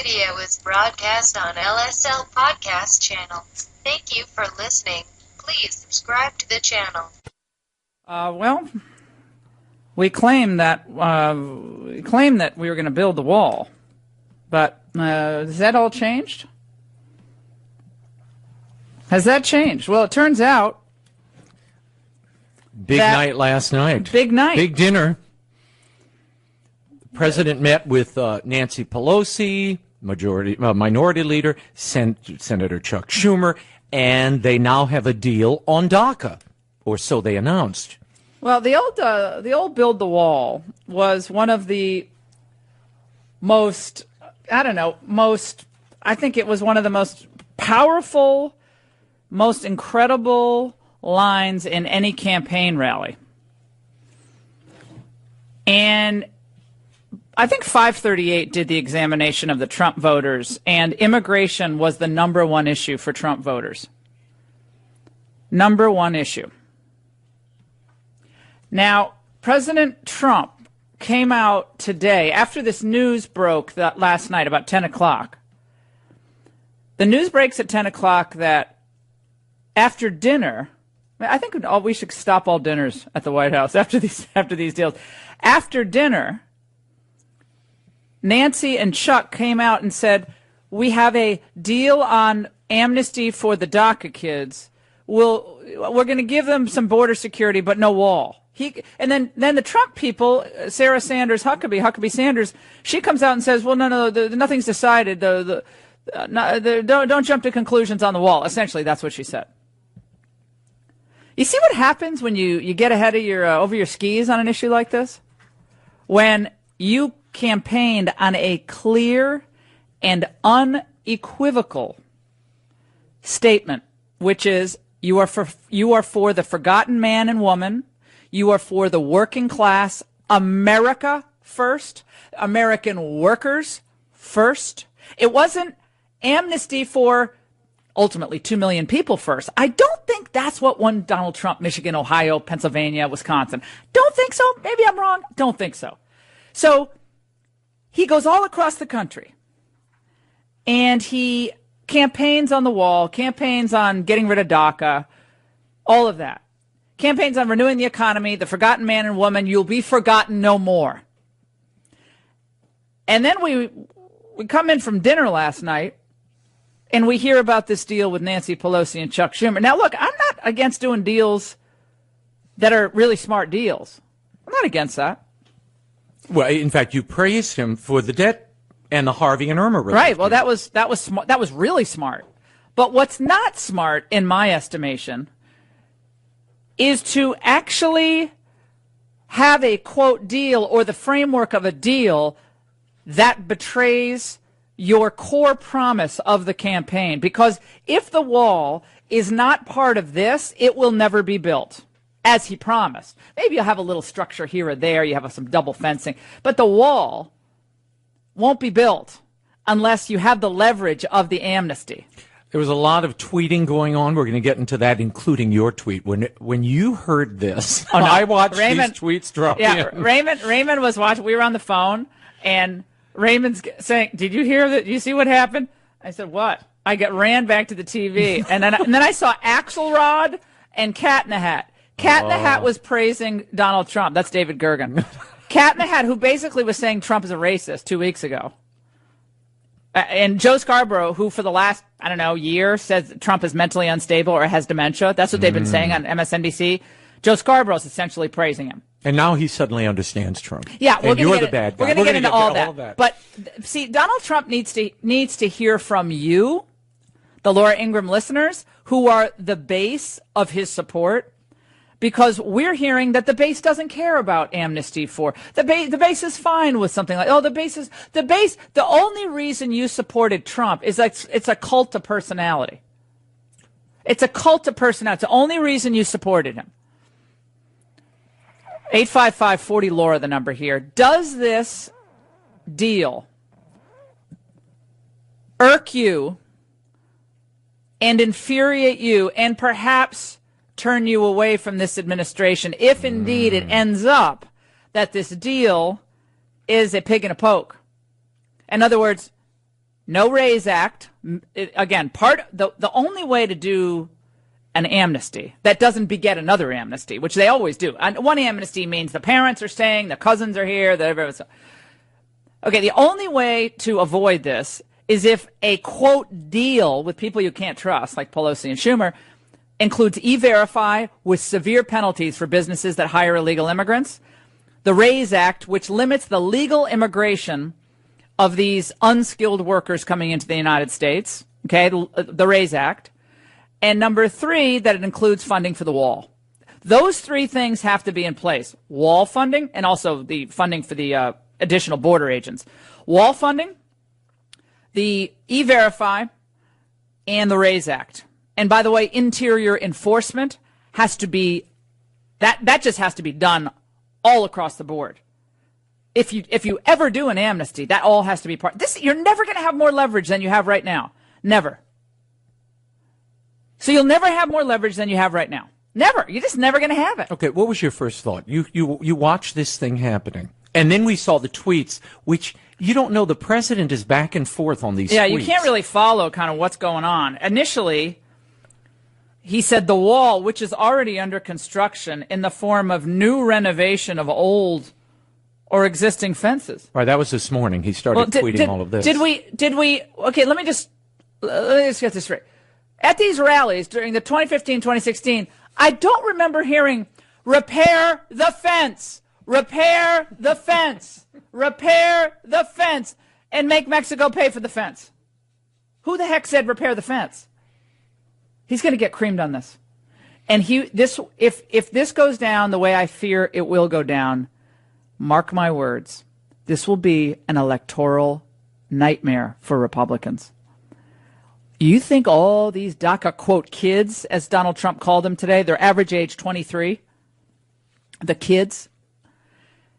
radio is broadcast on LSL Podcast Channel. Thank you for listening. Please subscribe to the channel. Well, we claimed that we were going to build the wall, but has that all changed? Has that changed? Well, it turns out. Big night last night. Big night. Big dinner. The president met with Nancy Pelosi, minority leader, Senator Chuck Schumer, and they now have a deal on DACA, or so they announced. Well, the old build the wall was one of the most, I think it was one of the most powerful, most incredible lines in any campaign rally. And I think 538 did the examination of the Trump voters, and immigration was the number one issue for Trump voters. Number one issue. Now, President Trump came out today, after this news broke that last night about 10 o'clock. The news breaks at 10 o'clock that after dinner, I think we should stop all dinners at the White House after these deals. After dinner, Nancy and Chuck came out and said, we have a deal on amnesty for the DACA kids. We're going to give them some border security, but no wall. And then the Trump people, Sarah Sanders Huckabee Sanders, she comes out and says, well, no, nothing's decided. Don't jump to conclusions on the wall. Essentially, that's what she said. You see what happens when you get ahead of over your skis on an issue like this? When you campaigned on a clear and unequivocal statement, which is you are for the forgotten man and woman. You are for the working class, America first, American workers first. It wasn't amnesty for ultimately 2 million people first. I don't think that's what won Donald Trump, Michigan, Ohio, Pennsylvania, Wisconsin. Don't think so. Maybe I'm wrong. Don't think so. So he goes all across the country and he campaigns on the wall, campaigns on getting rid of DACA, all of that. Campaigns on renewing the economy, the forgotten man and woman, you'll be forgotten no more. And then we come in from dinner last night, and we hear about this deal with Nancy Pelosi and Chuck Schumer. Now, look, I'm not against doing deals that are really smart deals. I'm not against that. Well, in fact, you praised him for the debt and the Harvey and Irma relief. Right. Well, that was smart. That was really smart. But what's not smart, in my estimation, is to actually have a, quote, deal or the framework of a deal that betrays your core promise of the campaign. Because if the wall is not part of this, it will never be built, as he promised. Maybe you'll have a little structure here or there. You have some double fencing. But the wall won't be built unless you have the leverage of the amnesty. There was a lot of tweeting going on. We're going to get into that, including your tweet. When you heard this, oh, no. I watched Raymond, these tweets drop in. Raymond was watching. We were on the phone, and Raymond's saying, "Did you hear that? Did you see what happened?" I said, "What?" I ran back to the TV, and then I saw Axelrod and Cat in the Hat. Cat in the Hat was praising Donald Trump. That's David Gergen. Cat in the Hat, who basically was saying Trump is a racist 2 weeks ago. And Joe Scarborough, who for the last, year says Trump is mentally unstable or has dementia. That's what they've been saying on MSNBC. Joe Scarborough is essentially praising him. And now he suddenly understands Trump. Yeah, you're the bad guy. We're going to get into all that. But see, Donald Trump needs to hear from you, the Laura Ingraham listeners, who are the base of his support. Because we're hearing that the base doesn't care about amnesty for the base is fine with something like the only reason you supported Trump is that it's a cult of personality. It's a cult of personality. It's the only reason you supported him. 855-40 the number here. Does this deal irk you and infuriate you and perhaps turn you away from this administration if indeed it ends up that this deal is a pig in a poke? In other words, no Raise Act. The only way to do an amnesty that doesn't beget another amnesty, which they always do. And one amnesty means the parents are staying, the cousins are here, okay, the only way to avoid this is if a, quote, deal with people you can't trust, like Pelosi and Schumer, includes E-Verify with severe penalties for businesses that hire illegal immigrants, the Raise Act, which limits the legal immigration of these unskilled workers coming into the United States, okay, the Raise Act, and number 3, that it includes funding for the wall. Those 3 things have to be in place. Wall funding and also the funding for the additional border agents. Wall funding, the E-Verify, and the Raise Act. And by the way, interior enforcement has to be, that just has to be done all across the board. If you ever do an amnesty, that all has to be part. You're never going to have more leverage than you have right now. Never. So you'll never have more leverage than you have right now. Never. You're just never going to have it. Okay, what was your first thought? You watched this thing happening, and then we saw the tweets, which you don't know. The president is back and forth on these tweets. Yeah, you can't really follow kind of what's going on. Initially, he said the wall, which is already under construction in the form of new renovation of old or existing fences. Right, that was this morning. He started tweeting all of this. Did we, okay, let me just get this straight. At these rallies during the 2015-2016, I don't remember hearing, repair the fence, repair the fence, repair the fence, and make Mexico pay for the fence. Who the heck said repair the fence? He's going to get creamed on this. And if this goes down the way I fear it will go down, mark my words, this will be an electoral nightmare for Republicans. You think all these DACA, quote, kids, as Donald Trump called them today, their average age 23, the kids,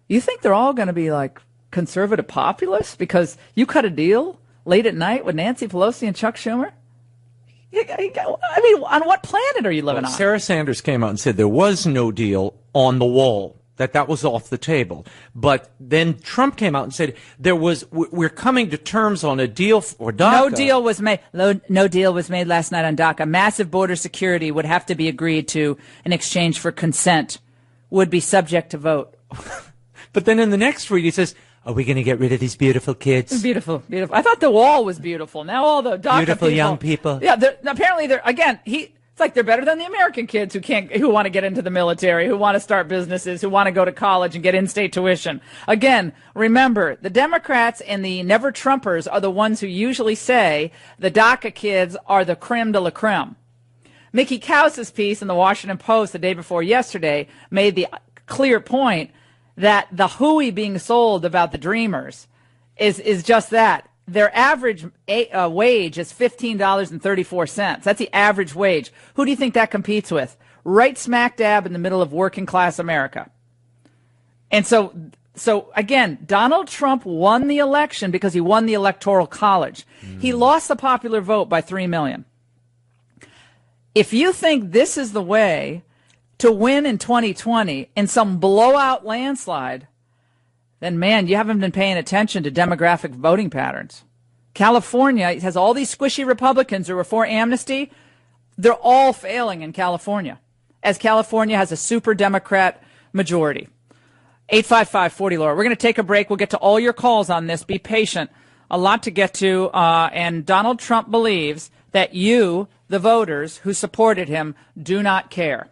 you think they're all going to be like conservative populists because you cut a deal late at night with Nancy Pelosi and Chuck Schumer? I mean, on what planet are you living on? Sarah Sanders came out and said there was no deal on the wall, that was off the table. But then Trump came out and said we're coming to terms on a deal for DACA. No deal was made. No deal was made last night on DACA. Massive border security would have to be agreed to in exchange for consent, would be subject to vote. But then in the next tweet he says, are we going to get rid of these beautiful kids? Beautiful, beautiful. I thought the wall was beautiful. Now all the DACA beautiful people, young people. Yeah, apparently they're again. It's like they're better than the American kids who want to get into the military, who want to start businesses, who want to go to college and get in-state tuition. Again, remember, the Democrats and the never-Trumpers are the ones who usually say the DACA kids are the creme de la creme. Mickey Kaus's piece in the Washington Post the day before yesterday made the clear point that the hooey being sold about the Dreamers is just that. Their average wage is $15.34. That's the average wage. Who do you think that competes with? Right smack dab in the middle of working class America. And so again, Donald Trump won the election because he won the Electoral College. He lost the popular vote by 3 million. If you think this is the way to win in 2020 in some blowout landslide, then, man, you haven't been paying attention to demographic voting patterns. California has all these squishy Republicans who are for amnesty. They're all failing in California, as California has a super Democrat majority. 855-40-LAURA. We're going to take a break. We'll get to all your calls on this. Be patient. A lot to get to. And Donald Trump believes that you, the voters who supported him, do not care.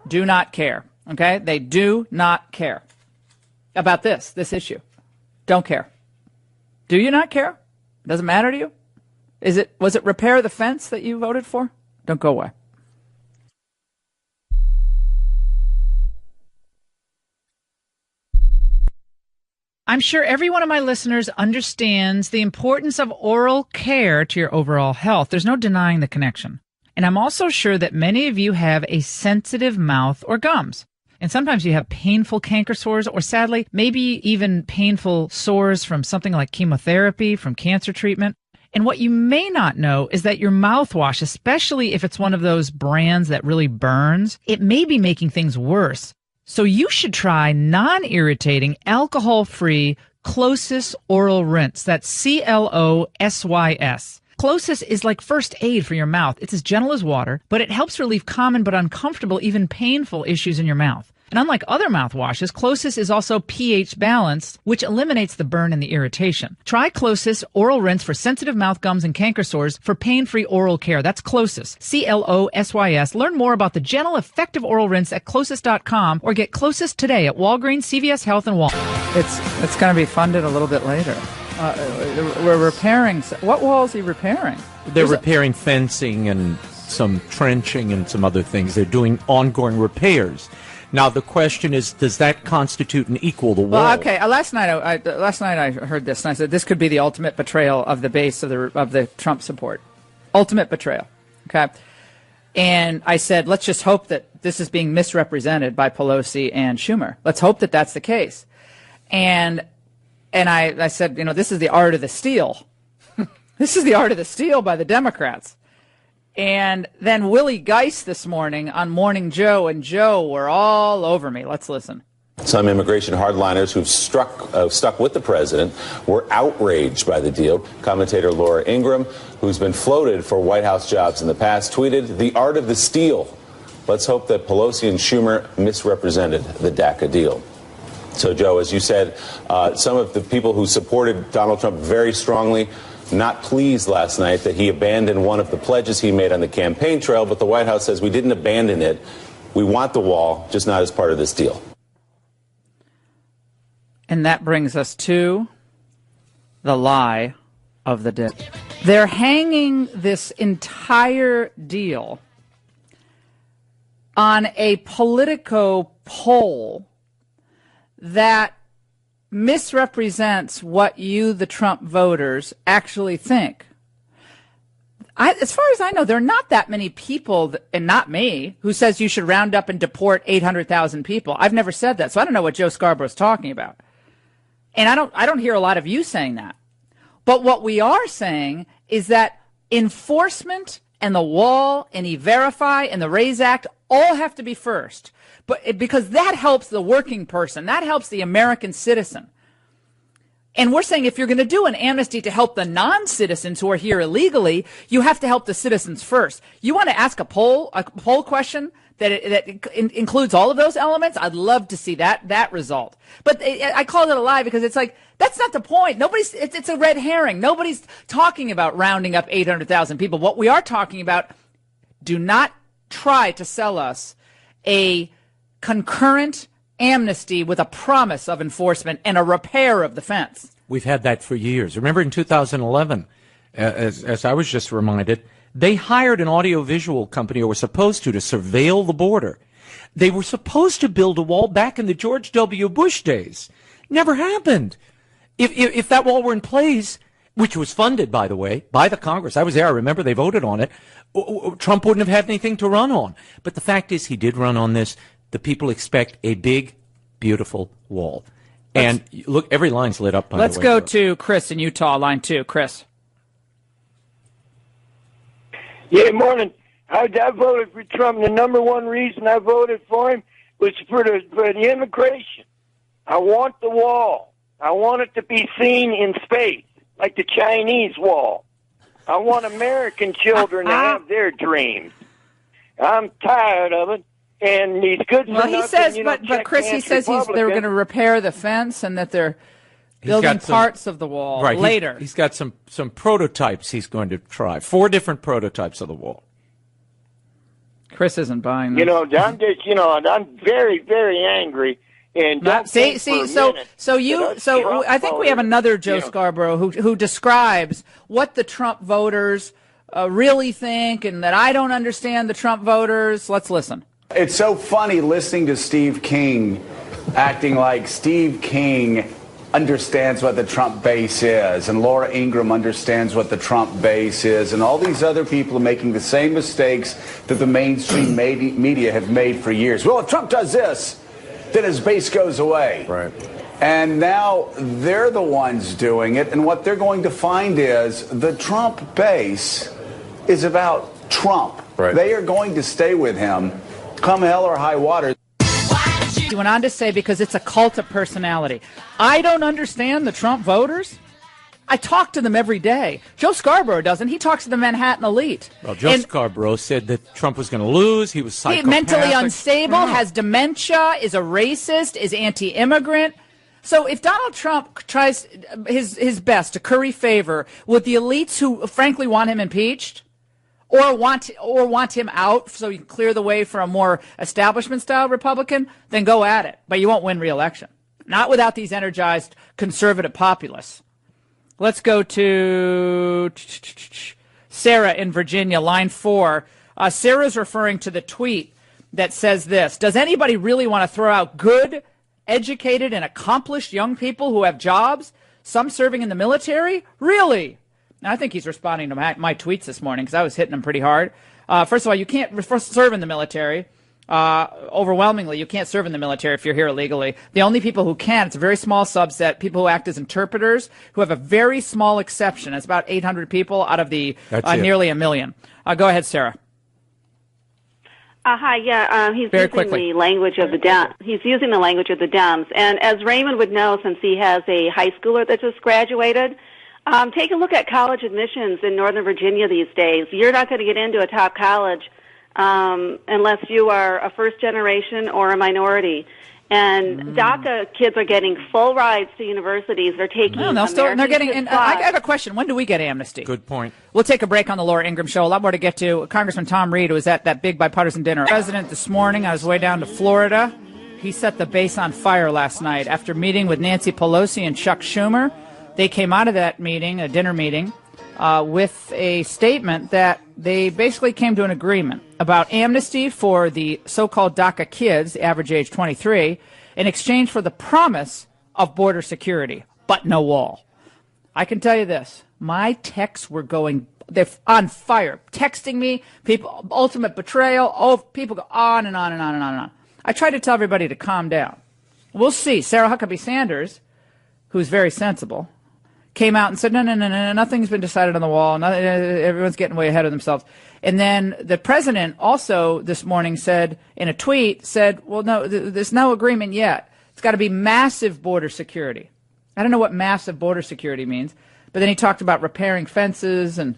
Do not care. Okay? They do not care about this issue. Don't care. Do you not care? Doesn't matter to you? Was it repair the fence that you voted for? Don't go away. I'm sure every one of my listeners understands the importance of oral care to your overall health. There's no denying the connection. And I'm also sure that many of you have a sensitive mouth or gums. And sometimes you have painful canker sores or, sadly, maybe even painful sores from something like chemotherapy, from cancer treatment. And what you may not know is that your mouthwash, especially if it's one of those brands that really burns, it may be making things worse. So you should try non-irritating, alcohol-free Closys Oral Rinse. That's Closys. Closys is like first aid for your mouth. It's as gentle as water, but it helps relieve common but uncomfortable, even painful issues in your mouth. And unlike other mouthwashes, Closys is also pH balanced, which eliminates the burn and the irritation. Try Closys Oral Rinse for sensitive mouth, gums, and canker sores for pain-free oral care. That's Closys, Closys. Learn more about the gentle, effective oral rinse at Closys.com or get Closys today at Walgreens, CVS Health, and Walmart. It's going to be funded a little bit later. We're repairing. What wall is he repairing? They're repairing fencing and some trenching and some other things. They're doing ongoing repairs. Now the question is, does that constitute an equal the wall? Well, okay. Last night I heard this, and I said this could be the ultimate betrayal of the base of the Trump support. Ultimate betrayal. Okay. And I said, let's just hope that this is being misrepresented by Pelosi and Schumer. Let's hope that that's the case. And I said, this is the art of the steal. This is the art of the steal by the Democrats. And then Willie Geist this morning on Morning Joe and Joe were all over me. Let's listen. Some immigration hardliners who've stuck with the president were outraged by the deal. Commentator Laura Ingraham, who's been floated for White House jobs in the past, tweeted, "The art of the steal. Let's hope that Pelosi and Schumer misrepresented the DACA deal." So, Joe, as you said, some of the people who supported Donald Trump very strongly not pleased last night that he abandoned one of the pledges he made on the campaign trail, but the White House says we didn't abandon it. We want the wall, just not as part of this deal. And that brings us to the lie of the day. They're hanging this entire deal on a Politico poll that misrepresents what you, the Trump voters, actually think. As far as I know, there are not that many people, and not me, who says you should round up and deport 800,000 people. I've never said that, so I don't know what Joe Scarborough's talking about. And I don't hear a lot of you saying that. But what we are saying is that enforcement and the wall and E-Verify and the RAISE Act all have to be first. But because that helps the working person, that helps the American citizen. And we're saying if you're going to do an amnesty to help the non-citizens who are here illegally, you have to help the citizens first. You want to ask a poll question that includes all of those elements? I'd love to see that result. But I called it a lie because it's like, that's not the point. It's a red herring. Nobody's talking about rounding up 800,000 people. What we are talking about, do not try to sell us a concurrent amnesty with a promise of enforcement and a repair of the fence. We've had that for years. Remember in 2011, as I was just reminded, they hired an audiovisual company, or were supposed to surveil the border. They were supposed to build a wall back in the George W. Bush days. Never happened. If that wall were in place, which was funded, by the way, by the Congress, I was there, I remember they voted on it, Trump wouldn't have had anything to run on. But the fact is, he did run on this. The people expect a big, beautiful wall. And look, every line's lit up, by the way. Let's go to Chris in Utah, line 2. Chris. Yeah, morning. I voted for Trump. The number one reason I voted for him was for the immigration. I want the wall. I want it to be seen in space, like the Chinese wall. I want American children to have their dreams. I'm tired of it. And he's good for well, he nothing, says, but Chris, he says they were going to repair the fence and that they're building parts of the wall later. He's got some prototypes he's going to try. 4 different prototypes of the wall. Chris isn't buying this. I'm very, very angry. And I think we have another Joe Scarborough who describes what the Trump voters really think, and that I don't understand the Trump voters. Let's listen. It's so funny listening to Steve King acting like Steve King understands what the Trump base is, and Laura Ingraham understands what the Trump base is, and all these other people are making the same mistakes that the mainstream media have made for years. Well, if Trump does this, then his base goes away. Right. And now they're the ones doing it, and what they're going to find is the Trump base is about Trump. Right. They are going to stay with him come hell or high water. she went on to say, because it's a cult of personality. I don't understand the Trump voters. I talk to them every day. Joe Scarborough doesn't. He talks to the Manhattan elite. Well, Joe Scarborough said that Trump was going to lose. He was psychopathic. Mentally unstable, has dementia, is a racist, is anti-immigrant. So if Donald Trump tries his best to curry favor with the elites who frankly want him impeached or want him out so he can clear the way for a more establishment-style Republican, then go at it. But you won't win re-election. Not without these energized conservative populists. Let's go to Sarah in Virginia, line 4. Sarah's referring to the tweet that says this: does anybody really want to throw out good, educated, and accomplished young people who have jobs, some serving in the military? Really? Now, I think he's responding to my tweets this morning because I was hitting him pretty hard. First of all, you can't serve in the military. Overwhelmingly, you can't serve in the military if you're here illegally. The only people who can, it's a very small subset, people who act as interpreters, who have a very small exception. It's about 800 people out of the nearly 1 million. Go ahead, Sarah. Hi, yeah, he's using the language of the Dems. He's using the language of the Dems. And as Raymond would know, since he has a high schooler that just graduated, take a look at college admissions in Northern Virginia these days. You're not going to get into a top college unless you are a first generation or a minority. And DACA kids are getting full rides to universities. They're taking they're getting. And I have a question. When do we get amnesty? Good point. We'll take a break on the Laura Ingraham Show. A lot more to get to. Congressman Tom Reed was at that big bipartisan dinner. President this morning on his way down to Florida. He set the base on fire last night after meeting with Nancy Pelosi and Chuck Schumer. They came out of that meeting, a dinner meeting, with a statement that they basically came to an agreement about amnesty for the so-called DACA kids, average age 23, in exchange for the promise of border security, but no wall. I can tell you this. My texts were they're on fire. Texting me, people, ultimate betrayal. Oh, people go on and on and on and on and on. I tried to tell everybody to calm down. We'll see. Sarah Huckabee Sanders, who's very sensible, came out and said, no, nothing's been decided on the wall. Everyone's getting way ahead of themselves. And then the president also this morning said, in a tweet, well, no, there's no agreement yet. It's got to be massive border security. I don't know what massive border security means. But then he talked about repairing fences. And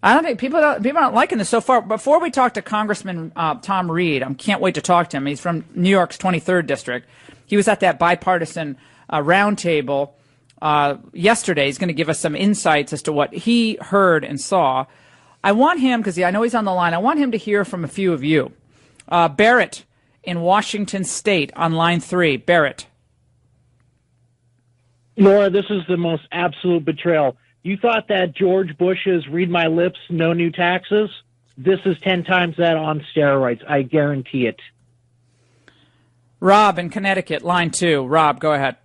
I don't think people aren't liking this so far. Before we talk to Congressman Tom Reed, I can't wait to talk to him. He's from New York's 23rd District. He was at that bipartisan roundtable yesterday. He's going to give us some insights as to what he heard and saw. I want him, because I know he's on the line, I want him to hear from a few of you. Barrett in Washington State on line 3. Barrett. Laura, this is the most absolute betrayal. You thought that George Bush's read my lips, no new taxes? This is 10 times that on steroids. I guarantee it. Rob in Connecticut, line 2. Rob, go ahead.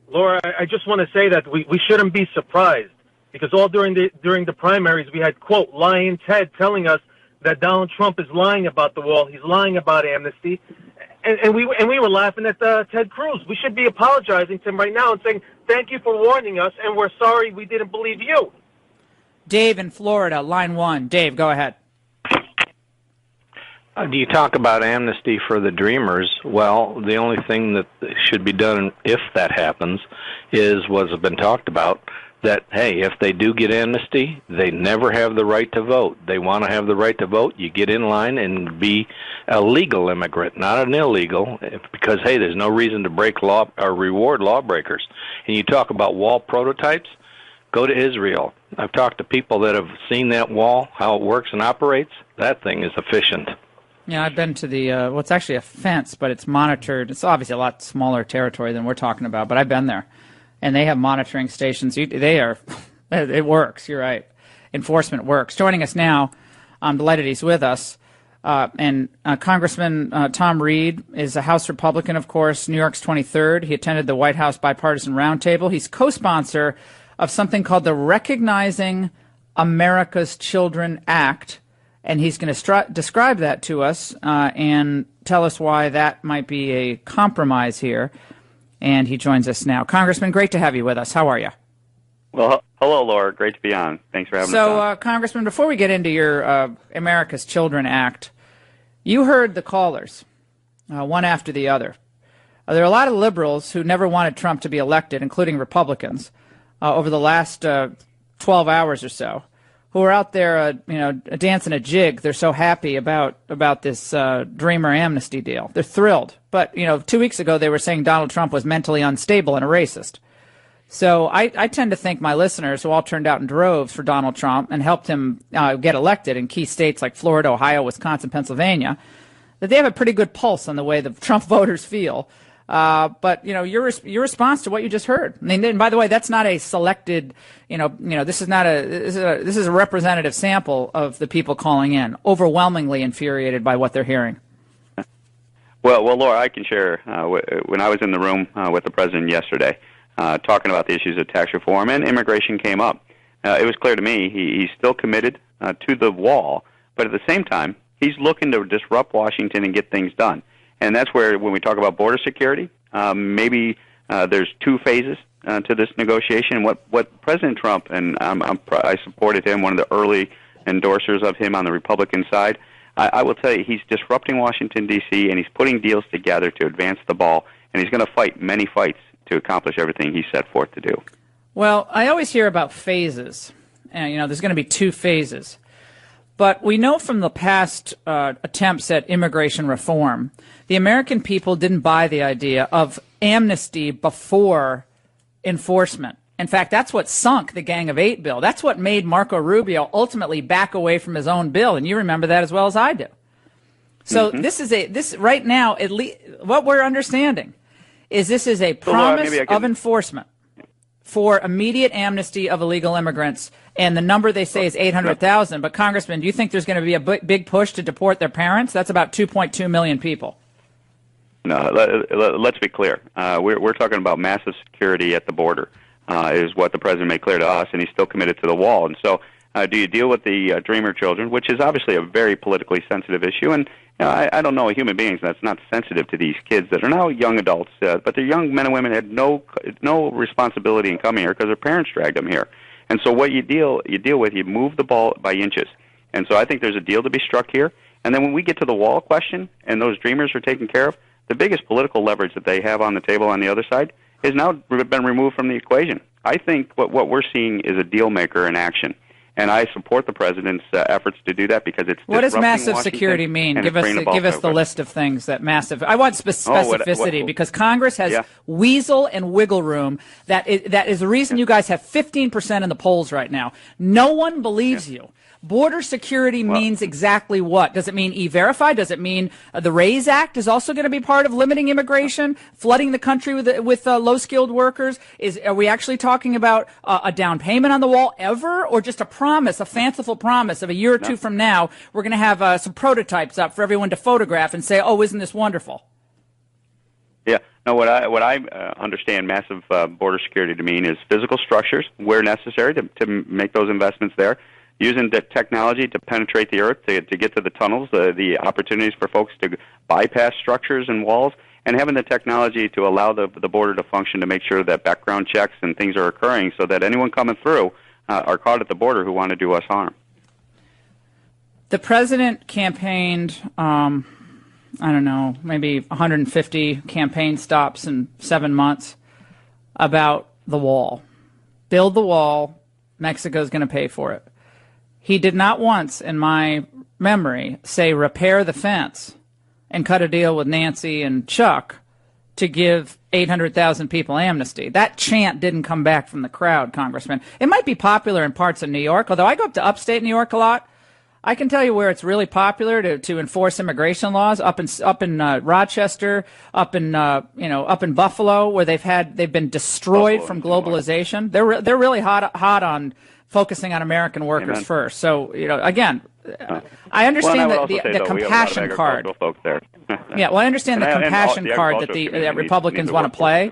Laura, I just want to say that we shouldn't be surprised, because all during the primaries we had, quote, lying Ted telling us that Donald Trump is lying about the wall. He's lying about amnesty. And we were laughing at Ted Cruz. We should be apologizing to him right now and saying, thank you for warning us, and we're sorry we didn't believe you. Dave in Florida, line 1. Dave, go ahead. Do you talk about amnesty for the dreamers? Well, the only thing that should be done if that happens is what has been talked about, that, hey, if they do get amnesty, they never have the right to vote. They want to have the right to vote. You get in line and be a legal immigrant, not an illegal, because, hey, there's no reason to break law or reward lawbreakers. And you talk about wall prototypes, go to Israel. I've talked to people that have seen that wall, how it works and operates. That thing is efficient. Yeah, I've been to the, it's actually a fence, but it's monitored. It's obviously a lot smaller territory than we're talking about, but I've been there. And they have monitoring stations. It works, you're right. Enforcement works. Joining us now, I'm delighted he's with us. Congressman Tom Reed is a House Republican, of course, New York's 23rd. He attended the White House Bipartisan Roundtable. He's co-sponsor of something called the Recognizing America's Children Act. And he's going to describe that to us and tell us why that might be a compromise here. And he joins us now. Congressman, great to have you with us. How are you? Well, hello, Laura. Great to be on. Thanks for having us on. So, Congressman, before we get into your America's Children Act, you heard the callers. one after the other. There are a lot of liberals who never wanted Trump to be elected, including Republicans, over the last 12 hours or so, who are out there, dancing a jig. They're so happy about this Dreamer amnesty deal. They're thrilled. But, 2 weeks ago they were saying Donald Trump was mentally unstable and a racist. So I tend to think my listeners, who all turned out in droves for Donald Trump and helped him get elected in key states like Florida, Ohio, Wisconsin, Pennsylvania, that they have a pretty good pulse on the way the Trump voters feel. But your response to what you just heard. I mean, and by the way, that's not a selected. This is not this is a representative sample of the people calling in, overwhelmingly infuriated by what they're hearing. Well, Laura, I can share. When I was in the room with the president yesterday, talking about the issues of tax reform and immigration came up, it was clear to me he's still committed to the wall, but at the same time, he's looking to disrupt Washington and get things done. And that's where, when we talk about border security, maybe there's two phases to this negotiation. What President Trump, and I supported him, one of the early endorsers of him on the Republican side, I will tell you, he's disrupting Washington, D.C., and he's putting deals together to advance the ball, and he's going to fight many fights to accomplish everything he set forth to do. Well, I always hear about phases, and there's going to be two phases. But we know from the past attempts at immigration reform, the American people didn't buy the idea of amnesty before enforcement. In fact, that's what sunk the Gang of Eight bill. That's what made Marco Rubio ultimately back away from his own bill, and you remember that as well as I do. So this right now, at least what we're understanding is this is a promise of enforcement for immediate amnesty of illegal immigrants, and the number they say is 800,000. But, Congressman, do you think there's going to be a big push to deport their parents? That's about 2.2 million people. No, let's be clear. We're talking about massive security at the border, is what the president made clear to us, and he's still committed to the wall. And so do you deal with the Dreamer children, which is obviously a very politically sensitive issue, and I don't know a human being that's not sensitive to these kids that are now young adults, but they're young men and women had no responsibility in coming here because their parents dragged them here. And so what you deal with, you move the ball by inches. And so I think there's a deal to be struck here. And then when we get to the wall question and those Dreamers are taken care of, the biggest political leverage that they have on the table on the other side has now been removed from the equation. I think what we're seeing is a deal maker in action. And I support the president's efforts to do that because it's what does massive Washington security mean? Give us the list of things that massive. I want specificity because Congress has weasel and wiggle room. That is the reason you guys have 15% in the polls right now. No one believes you. Border security means exactly what? Does it mean E-Verify? Does it mean the RAISE Act is also going to be part of limiting immigration, flooding the country with low-skilled workers? Are we actually talking about a down payment on the wall ever, or just a promise, a fanciful promise of a year or two from now, we're going to have some prototypes up for everyone to photograph and say, oh, isn't this wonderful? Yeah. No, what I understand massive border security to mean is physical structures where necessary to make those investments there. Using the technology to penetrate the earth, to get to the tunnels, the opportunities for folks to bypass structures and walls, and having the technology to allow the border to function to make sure that background checks and things are occurring so that anyone coming through are caught at the border who want to do us harm. The president campaigned, I don't know, maybe 150 campaign stops in 7 months about the wall. Build the wall, Mexico's going to pay for it. He did not once, in my memory, say repair the fence and cut a deal with Nancy and Chuck to give 800,000 people amnesty. That chant didn't come back from the crowd, Congressman. It might be popular in parts of New York, although I go up to upstate New York a lot. I can tell you where it's really popular to enforce immigration laws up in Rochester, up in Buffalo, where they've been destroyed from globalization. They're really hot on focusing on American workers first. So, again, I understand the compassion card. Yeah, well, I understand the compassion card that Republicans want to play,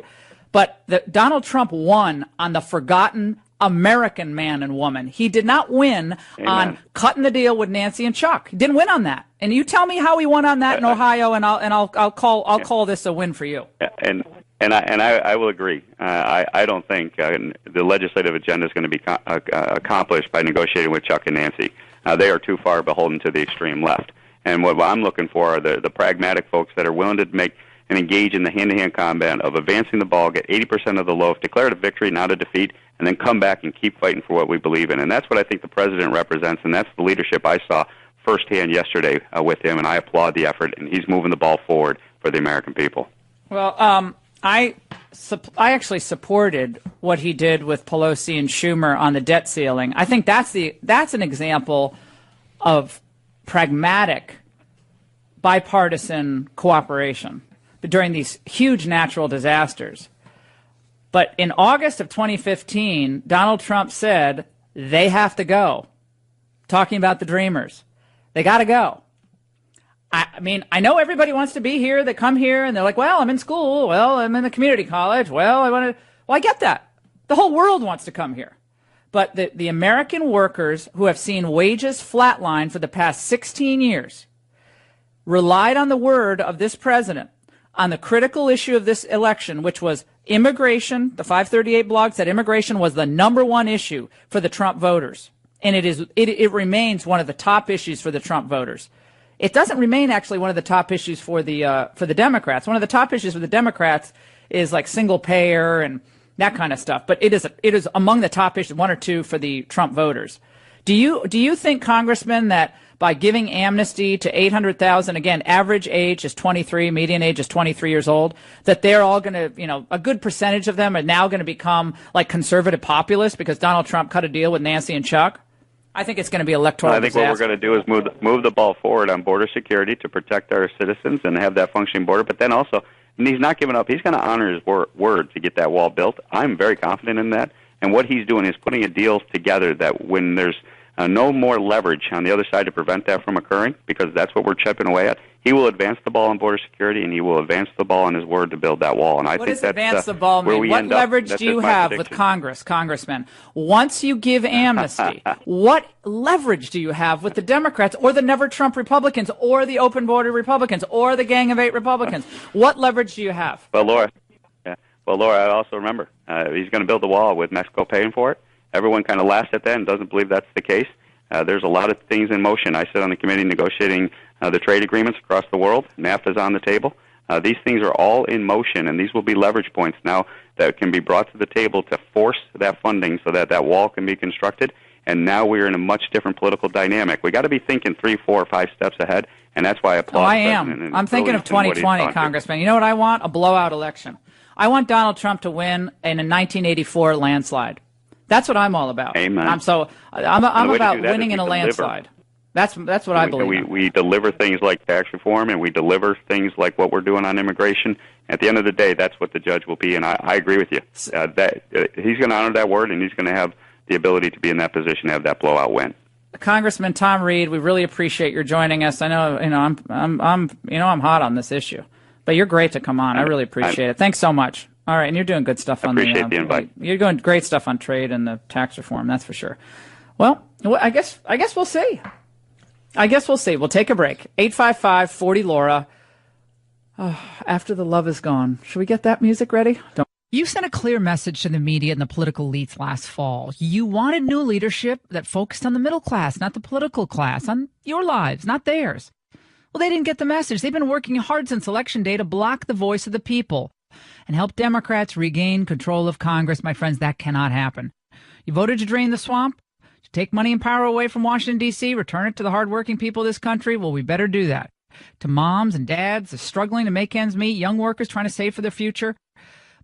but Donald Trump won on the forgotten American man and woman. He did not win on cutting the deal with Nancy and Chuck. He didn't win on that. And you tell me how he won on that in Ohio, and I'll call this a win for you. And I will agree. I don't think the legislative agenda is going to be accomplished by negotiating with Chuck and Nancy. They are too far beholden to the extreme left. And what I'm looking for are the pragmatic folks that are willing to make and engage in the hand-to-hand combat of advancing the ball, get 80% of the loaf, declare it a victory, not a defeat, and then come back and keep fighting for what we believe in. And that's what I think the president represents, and that's the leadership I saw firsthand yesterday with him, and I applaud the effort, and he's moving the ball forward for the American people. Well, I actually supported what he did with Pelosi and Schumer on the debt ceiling. I think that's an example of pragmatic bipartisan cooperation during these huge natural disasters. But in August of 2015, Donald Trump said they have to go, talking about the Dreamers. They got to go. I mean, I know everybody wants to be here. They come here and they're like, well, I'm in school. Well, I'm in a community college. Well, I get that. The whole world wants to come here. But the American workers who have seen wages flatline for the past 16 years relied on the word of this president on the critical issue of this election, which was immigration. The 538 blog said immigration was the number one issue for the Trump voters. And it remains one of the top issues for the Trump voters. It doesn't remain actually one of the top issues for the Democrats. One of the top issues for the Democrats is like single payer and that kind of stuff. But it is among the top issues, one or two for the Trump voters. Do you think, Congressman, that by giving amnesty to 800,000, again, average age is 23, median age is 23 years old, that they're all going to, a good percentage of them are now going to become like conservative populists because Donald Trump cut a deal with Nancy and Chuck? I think it's going to be electoral disaster. What we're going to do is move the ball forward on border security to protect our citizens and have that functioning border. But then also, and he's not giving up. He's going to honor his word to get that wall built. I'm very confident in that. And what he's doing is putting a deal together that when there's no more leverage on the other side to prevent that from occurring, because that's what we're chipping away at. He will advance the ball on border security, and he will advance the ball on his word to build that wall. And I think that's advance the ball mean? What leverage do you have with Congressman? Once you give amnesty, what leverage do you have with the Democrats or the Never Trump Republicans or the Open Border Republicans or the Gang of Eight Republicans? What leverage do you have? Well, Laura, I also remember he's going to build the wall with Mexico paying for it. Everyone kind of laughs at that and doesn't believe that's the case. There's a lot of things in motion. I sit on the committee negotiating the trade agreements across the world. NAFTA's on the table. These things are all in motion, and these will be leverage points now that can be brought to the table to force that funding so that that wall can be constructed. And now we're in a much different political dynamic. We got to be thinking 3, 4, 5 steps ahead, and that's why I applaud. I am. I'm thinking of 2020, Congressman. You know what I want? A blowout election. I want Donald Trump to win in a 1984 landslide. That's what I'm all about. Amen. I'm about winning in a landslide. That's what I believe. We deliver things like tax reform, and we deliver things like what we're doing on immigration. At the end of the day, that's what the judge will be, and I agree with you. That he's going to honor that word, and he's going to have the ability to be in that position to have that blowout win. Congressman Tom Reed, we really appreciate your joining us. I know, I'm hot on this issue, but you're great to come on. I really appreciate it. Thanks so much. All right, and you're doing good stuff on the invite. You're doing great stuff on trade and the tax reform, that's for sure. Well, I guess we'll see. We'll take a break. 855-40-LAURA. Oh, after the love is gone. Should we get that music ready? You sent a clear message to the media and the political elites last fall. You wanted new leadership that focused on the middle class, not the political class, on your lives, not theirs. Well, they didn't get the message. They've been working hard since Election Day to block the voice of the people and help Democrats regain control of Congress. My friends, that cannot happen. You voted to drain the swamp, to take money and power away from Washington, D.C., return it to the hardworking people of this country. Well, we better do that. To moms and dads struggling to make ends meet, young workers trying to save for their future.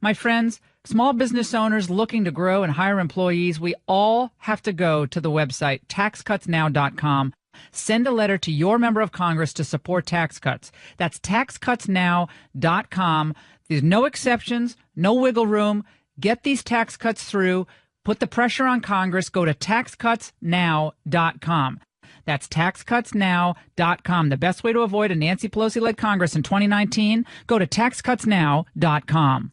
My friends, small business owners looking to grow and hire employees, we all have to go to the website, taxcutsnow.com. Send a letter to your member of Congress to support tax cuts. That's taxcutsnow.com. There's no exceptions, no wiggle room. Get these tax cuts through. Put the pressure on Congress. Go to taxcutsnow.com. That's taxcutsnow.com. The best way to avoid a Nancy Pelosi-led Congress in 2019, go to taxcutsnow.com.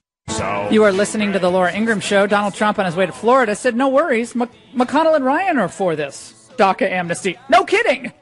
You are listening to the Laura Ingraham Show. Donald Trump on his way to Florida said, no worries, McConnell and Ryan are for this DACA amnesty. No kidding.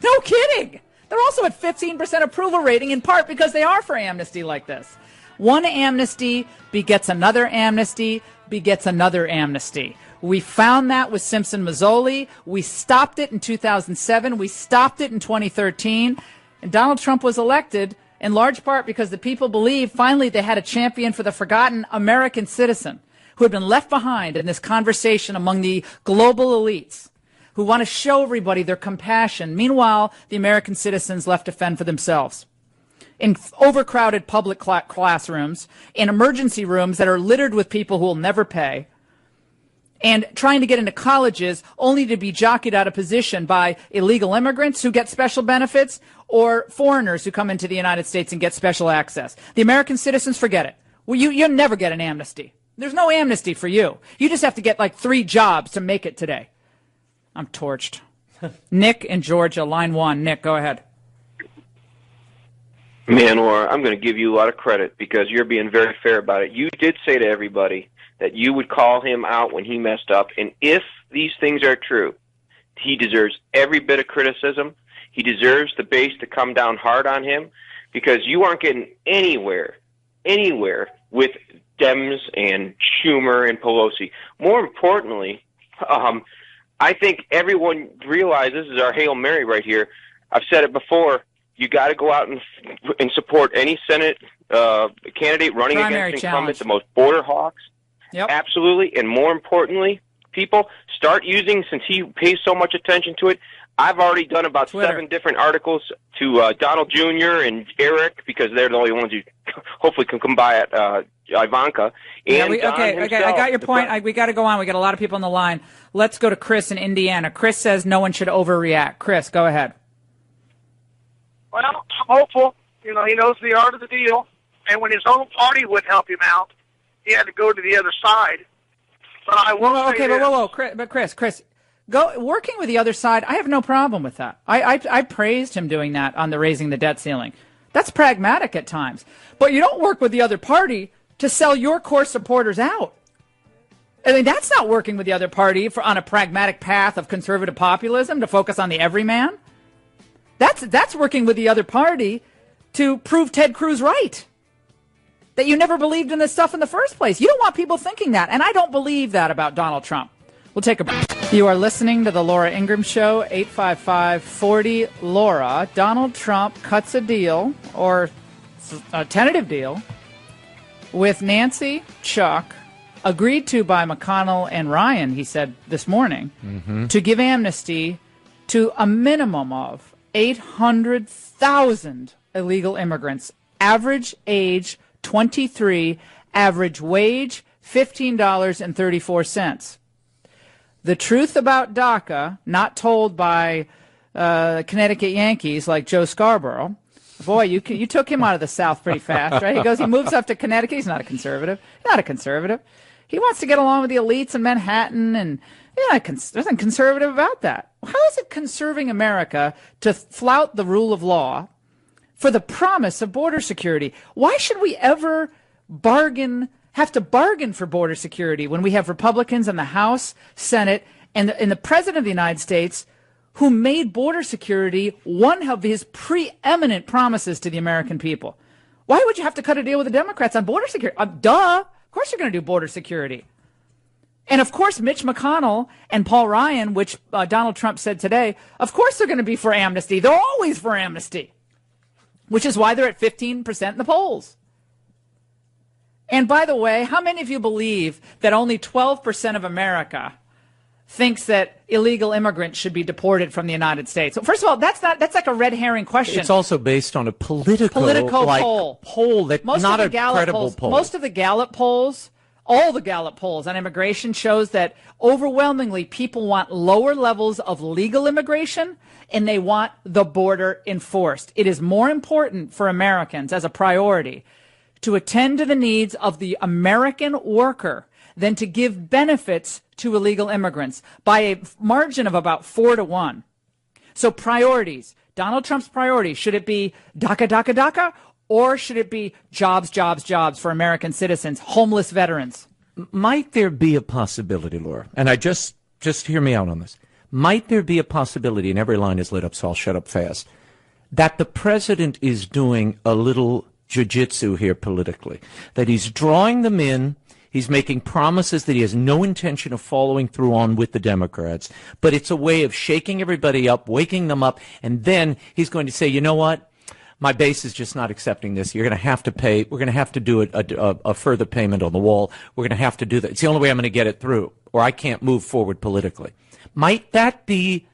No kidding. They're also at 15% approval rating, in part because they are for amnesty like this. One amnesty begets another amnesty, begets another amnesty. We found that with Simpson-Mazzoli. We stopped it in 2007. We stopped it in 2013. And Donald Trump was elected in large part because the people believed finally they had a champion for the forgotten American citizen who had been left behind in this conversation among the global elites who want to show everybody their compassion. Meanwhile, the American citizens left to fend for themselves. In overcrowded public classrooms, in emergency rooms that are littered with people who will never pay, and trying to get into colleges only to be jockeyed out of position by illegal immigrants who get special benefits or foreigners who come into the United States and get special access. The American citizens, forget it. Well, you'll never get an amnesty. There's no amnesty for you. You just have to get like 3 jobs to make it today. I'm torched. Nick in Georgia, line 1. Nick, go ahead. Man, Laura, I'm going to give you a lot of credit because you're being very fair about it. You did say to everybody that you would call him out when he messed up, and if these things are true, he deserves every bit of criticism. He deserves the base to come down hard on him because you aren't getting anywhere with Dems and Schumer and Pelosi. More importantly, I think everyone realizes this is our Hail Mary right here. I've said it before. You got to go out and support any Senate candidate running Primary against challenge. incumbents, the most border hawks. Yep. Absolutely. And more importantly, people start using, since he pays so much attention to it, I've already done about Twitter. 7 different articles to Donald Jr. and Eric, because they're the only ones who hopefully can come by at Ivanka. And Okay, I got your point. We got to go on. We got a lot of people on the line. Let's go to Chris in Indiana. Chris says no one should overreact. Chris, go ahead. Well, I'm hopeful. He knows the art of the deal. And when his own party wouldn't help him out, he had to go to the other side. But I will say okay, this. but Chris, go working with the other side. I have no problem with that. I praised him doing that on the raising the debt ceiling. That's pragmatic at times. But you don't work with the other party to sell your core supporters out. I mean, that's not working with the other party on a pragmatic path of conservative populism to focus on the everyman. That's working with the other party to prove Ted Cruz right. That you never believed in this stuff in the first place. You don't want people thinking that. And I don't believe that about Donald Trump. We'll take a break. You are listening to the Laura Ingraham Show, 855-40-LAURA. Donald Trump cuts a deal, or a tentative deal, with Nancy, Chuck, agreed to by McConnell and Ryan, he said this morning, to give amnesty to a minimum of 800,000 illegal immigrants, average age 23, average wage $15.34. The truth about DACA, not told by Connecticut Yankees like Joe Scarborough. Boy, you took him out of the South pretty fast, right? He moves up to Connecticut. He's not a conservative. Not a conservative. He wants to get along with the elites in Manhattan, and there's nothing conservative about that. How is it conserving America to flout the rule of law for the promise of border security? Why should we ever have to bargain for border security when we have Republicans in the House, Senate, and the President of the United States who made border security one of his preeminent promises to the American people? Why would you have to cut a deal with the Democrats on border security? Duh. Of course you're going to do border security. And of course, Mitch McConnell and Paul Ryan, which Donald Trump said today, of course they're going to be for amnesty. They're always for amnesty, which is why they're at 15% in the polls. And by the way, how many of you believe that only 12% of America thinks that illegal immigrants should be deported from the United States? So first of all, that's like a red herring question. It's also based on a political poll that's not a credible poll. Most of the Gallup polls, all the Gallup polls on immigration shows that overwhelmingly people want lower levels of legal immigration and they want the border enforced. It is more important for Americans as a priority to attend to the needs of the American worker than to give benefits to illegal immigrants by a margin of about 4-1. So priorities, Donald Trump's priorities, should it be DACA, DACA, DACA, or should it be jobs, jobs, jobs for American citizens, homeless veterans? Might there be a possibility, Laura, and I just hear me out on this, might there be a possibility, and every line is lit up so I'll shut up fast, that the president is doing a little jiu-jitsu here politically, that he's drawing them in, He's making promises that he has no intention of following through on with the Democrats. But it's a way of shaking everybody up, waking them up, and then he's going to say, you know what? My base is just not accepting this. You're going to have to pay. We're going to have to do a further payment on the wall. We're going to have to do that. It's the only way I'm going to get it through, or I can't move forward politically. Might that be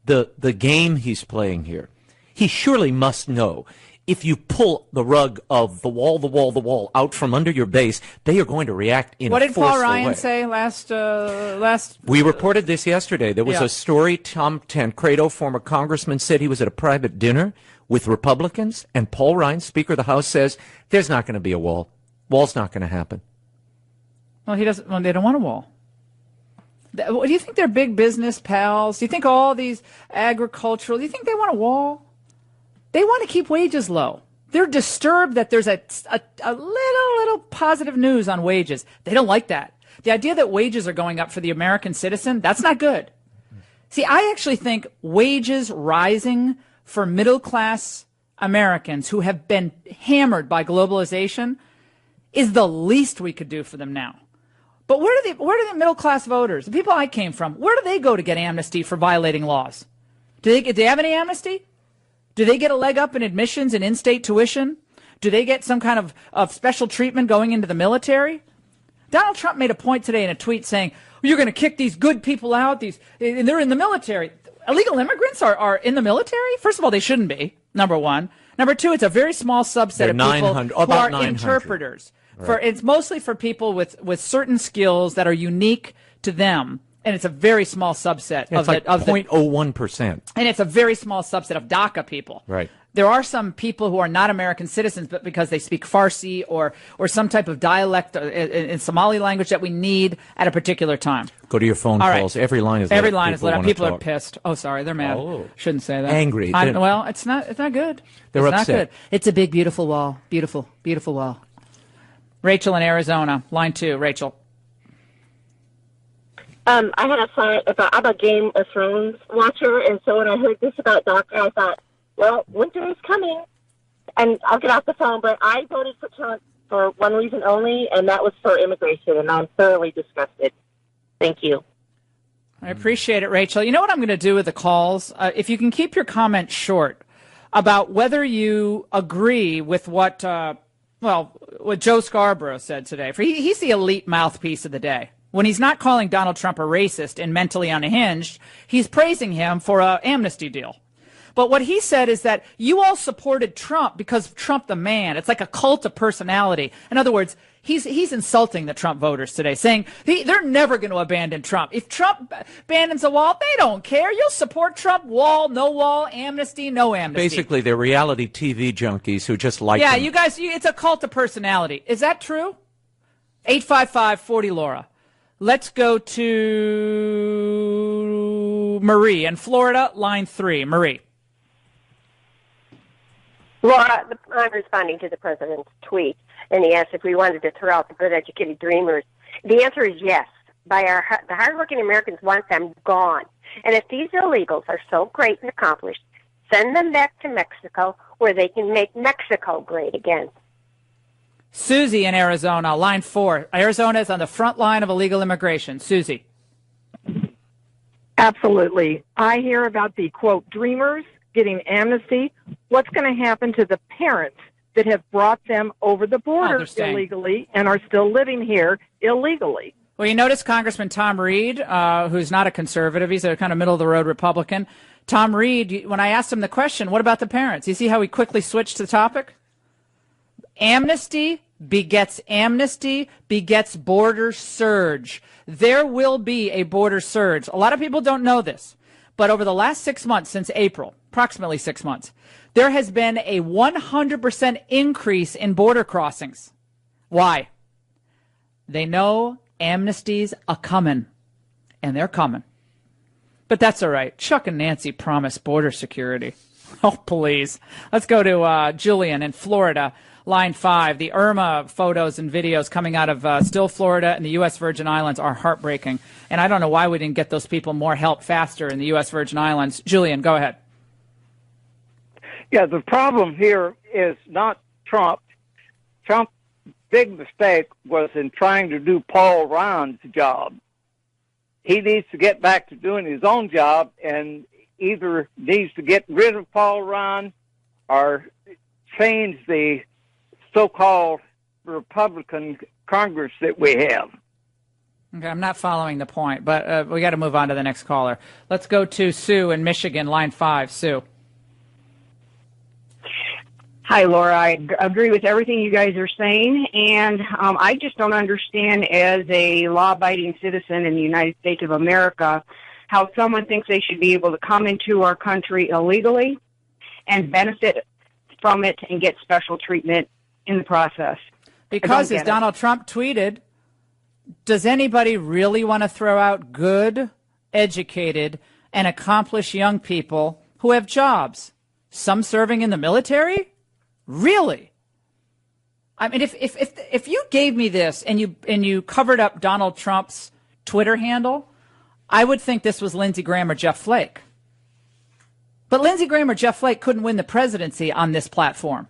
the game he's playing here? He surely must know if you pull the rug of the wall out from under your base, they are going to react in a forceful way. What did Paul Ryan say last? We reported this yesterday. There was a story. Tom Tancredo, former congressman, said he was at a private dinner with Republicans, and Paul Ryan, Speaker of the House, says there's not going to be a wall. Wall's not going to happen. Well, he doesn't. Well, they don't want a wall. Do you think they're big business pals? Do you think all these agricultural? Do you think they want a wall? They want to keep wages low. They're disturbed that there's a little positive news on wages. They don't like that. The idea that wages are going up for the American citizen, that's not good. See, I actually think wages rising for middle-class Americans who have been hammered by globalization is the least we could do for them now. But where do the middle-class voters, the people I came from, where do they go to get amnesty for violating laws? Do they have any amnesty? Do they get a leg up in admissions and in-state tuition? Do they get some kind of special treatment going into the military? Donald Trump made a point today in a tweet saying, you're going to kick these good people out, and they're in the military. Illegal immigrants are in the military? First of all, they shouldn't be, number one. Number two, it's a very small subset of people who are interpreters. Right. It's mostly for people with certain skills that are unique to them. And it's a very small subset of 0.01%. And it's a very small subset of DACA people. Right. There are some people who are not American citizens, but because they speak Farsi or some type of dialect in Somali language that we need at a particular time. Go to your phone calls. Every line is lit up. Every line is lit up. People are pissed. Oh, sorry, they're mad. Oh. Shouldn't say that. Angry. Well, it's not good. They're upset. Not good. It's a big, beautiful wall. Beautiful, beautiful wall. Rachel in Arizona, line 2. Rachel. I had a thought about, I'm a Game of Thrones watcher, and so when I heard this about DACA, I thought, well, winter is coming, and I'll get off the phone, but I voted for Trump for one reason only, and that was for immigration, and I'm thoroughly disgusted. Thank you. I appreciate it, Rachel. You know what I'm going to do with the calls? If you can keep your comments short about whether you agree with what Joe Scarborough said today. He's the elite mouthpiece of the day. When he's not calling Donald Trump a racist and mentally unhinged, he's praising him for an amnesty deal. But what he said is that you all supported Trump because of Trump the man. It's like a cult of personality. In other words, he's insulting the Trump voters today, saying they're never going to abandon Trump. If Trump abandons a wall, they don't care. You'll support Trump, wall, no wall, amnesty, no amnesty. Basically, they're reality TV junkies who just like Yeah, them. you guys, it's a cult of personality. Is that true? 855-40-LAURA. Let's go to Marie in Florida, line 3. Marie. Laura, I'm responding to the president's tweet, and he asked if we wanted to throw out the good educated dreamers. The answer is yes. The hardworking Americans want them gone. And if these illegals are so great and accomplished, send them back to Mexico where they can make Mexico great again. Susie in Arizona, line 4. Arizona is on the front line of illegal immigration. Susie. Absolutely. I hear about the, quote, dreamers getting amnesty. What's going to happen to the parents that have brought them over the border illegally and are still living here illegally? Well, you notice Congressman Tom Reed, who's not a conservative, he's a kind of middle-of-the-road Republican. Tom Reed, when I asked him the question, what about the parents? You see how he quickly switched the topic? Amnesty begets border surge. There will be a border surge. A lot of people don't know this, but over the last 6 months, since April, approximately 6 months, there has been a 100% increase in border crossings. Why? They know amnesty's a-coming, and they're coming. But that's all right. Chuck and Nancy promised border security. Oh, please. Let's go to Julian in Florida, line 5. The Irma photos and videos coming out of still Florida and the U.S. Virgin Islands are heartbreaking. And I don't know why we didn't get those people more help faster in the U.S. Virgin Islands. Julian, go ahead. Yeah, the problem here is not Trump. Trump big mistake was in trying to do Paul Ron's job. He needs to get back to doing his own job and either needs to get rid of Paul Ron or change the so-called Republican Congress that we have. Okay, I'm not following the point, but we got to move on to the next caller. Let's go to Sue in Michigan, line 5. Sue. Hi, Laura. I agree with everything you guys are saying, and I just don't understand, as a law-abiding citizen in the United States of America, how someone thinks they should be able to come into our country illegally and benefit from it and get special treatment in the process. Because, as Donald Trump tweeted, does anybody really want to throw out good, educated, and accomplished young people who have jobs, some serving in the military? Really? I mean, if you gave me this and you covered up Donald Trump's Twitter handle, I would think this was Lindsey Graham or Jeff Flake. But Lindsey Graham or Jeff Flake couldn't win the presidency on this platform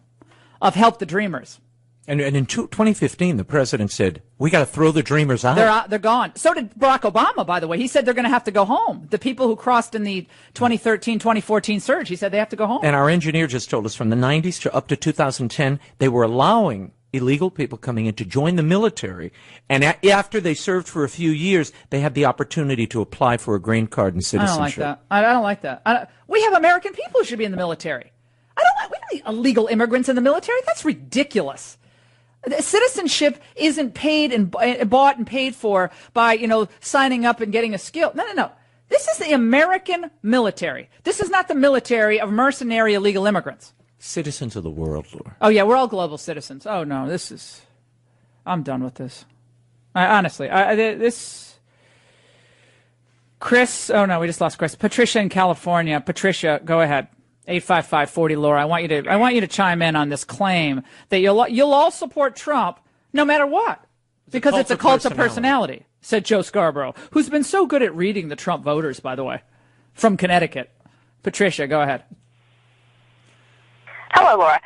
of Help the Dreamers. And in 2015, the president said, we got to throw the Dreamers out. They're gone. So did Barack Obama, by the way. He said they're going to have to go home. The people who crossed in the 2013-2014 surge, he said they have to go home. And our engineer just told us from the 90s to up to 2010, they were allowing illegal people coming in to join the military. And after they served for a few years, they had the opportunity to apply for a green card and citizenship. I don't like that. We have American people who should be in the military. We don't need illegal immigrants in the military. That's ridiculous. Citizenship isn't paid and bought and paid for by, signing up and getting a skill. No. This is the American military. This is not the military of mercenary illegal immigrants. Citizens of the world, Laura. Oh, yeah, we're all global citizens. Oh, no, I'm done with this. Honestly, Chris, oh, no, we just lost Chris. Patricia in California. Patricia, go ahead. 855-40 Laura. I want you to chime in on this claim that you'll all support Trump no matter what because it's a cult of personality, said Joe Scarborough, who's been so good at reading the Trump voters, by the way, from Connecticut. Patricia, go ahead. Hello, Laura.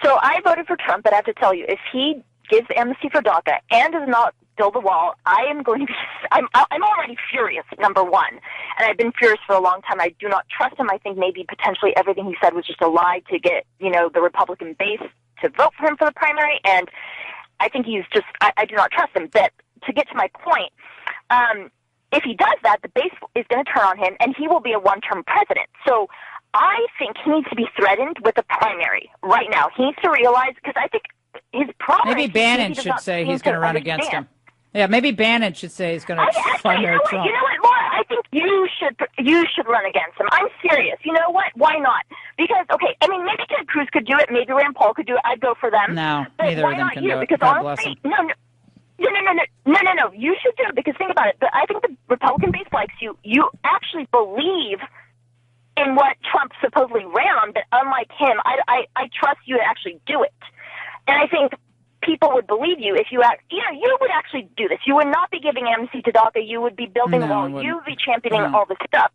So I voted for Trump, but I have to tell you, if he gives amnesty for DACA and does not build a wall, I'm already furious, number one. And I've been furious for a long time. I do not trust him. I think maybe potentially everything he said was just a lie to get, the Republican base to vote for him for the primary. And I think I do not trust him. But to get to my point, if he does that, the base is going to turn on him and he will be a one-term president. So I think he needs to be threatened with a primary right now. He needs to realize, because I think his problem. Maybe Bannon should say he's going to run against him. Yeah, maybe Bannon should say he's going to primary Trump. You know what, Laura? I think you should run against him. I'm serious. You know what? Why not? Because, maybe Ted Cruz could do it. Maybe Rand Paul could do it. I'd go for them. No, but neither of them can do it. Because God bless honestly, them. No. You should do it because think about it. But I think the Republican base likes you. You actually believe in what Trump supposedly ran on, but unlike him, I trust you to actually do it. And I think people would believe you if you would actually do this. You would not be giving amnesty to DACA. You would be building a wall. You would be championing all this stuff.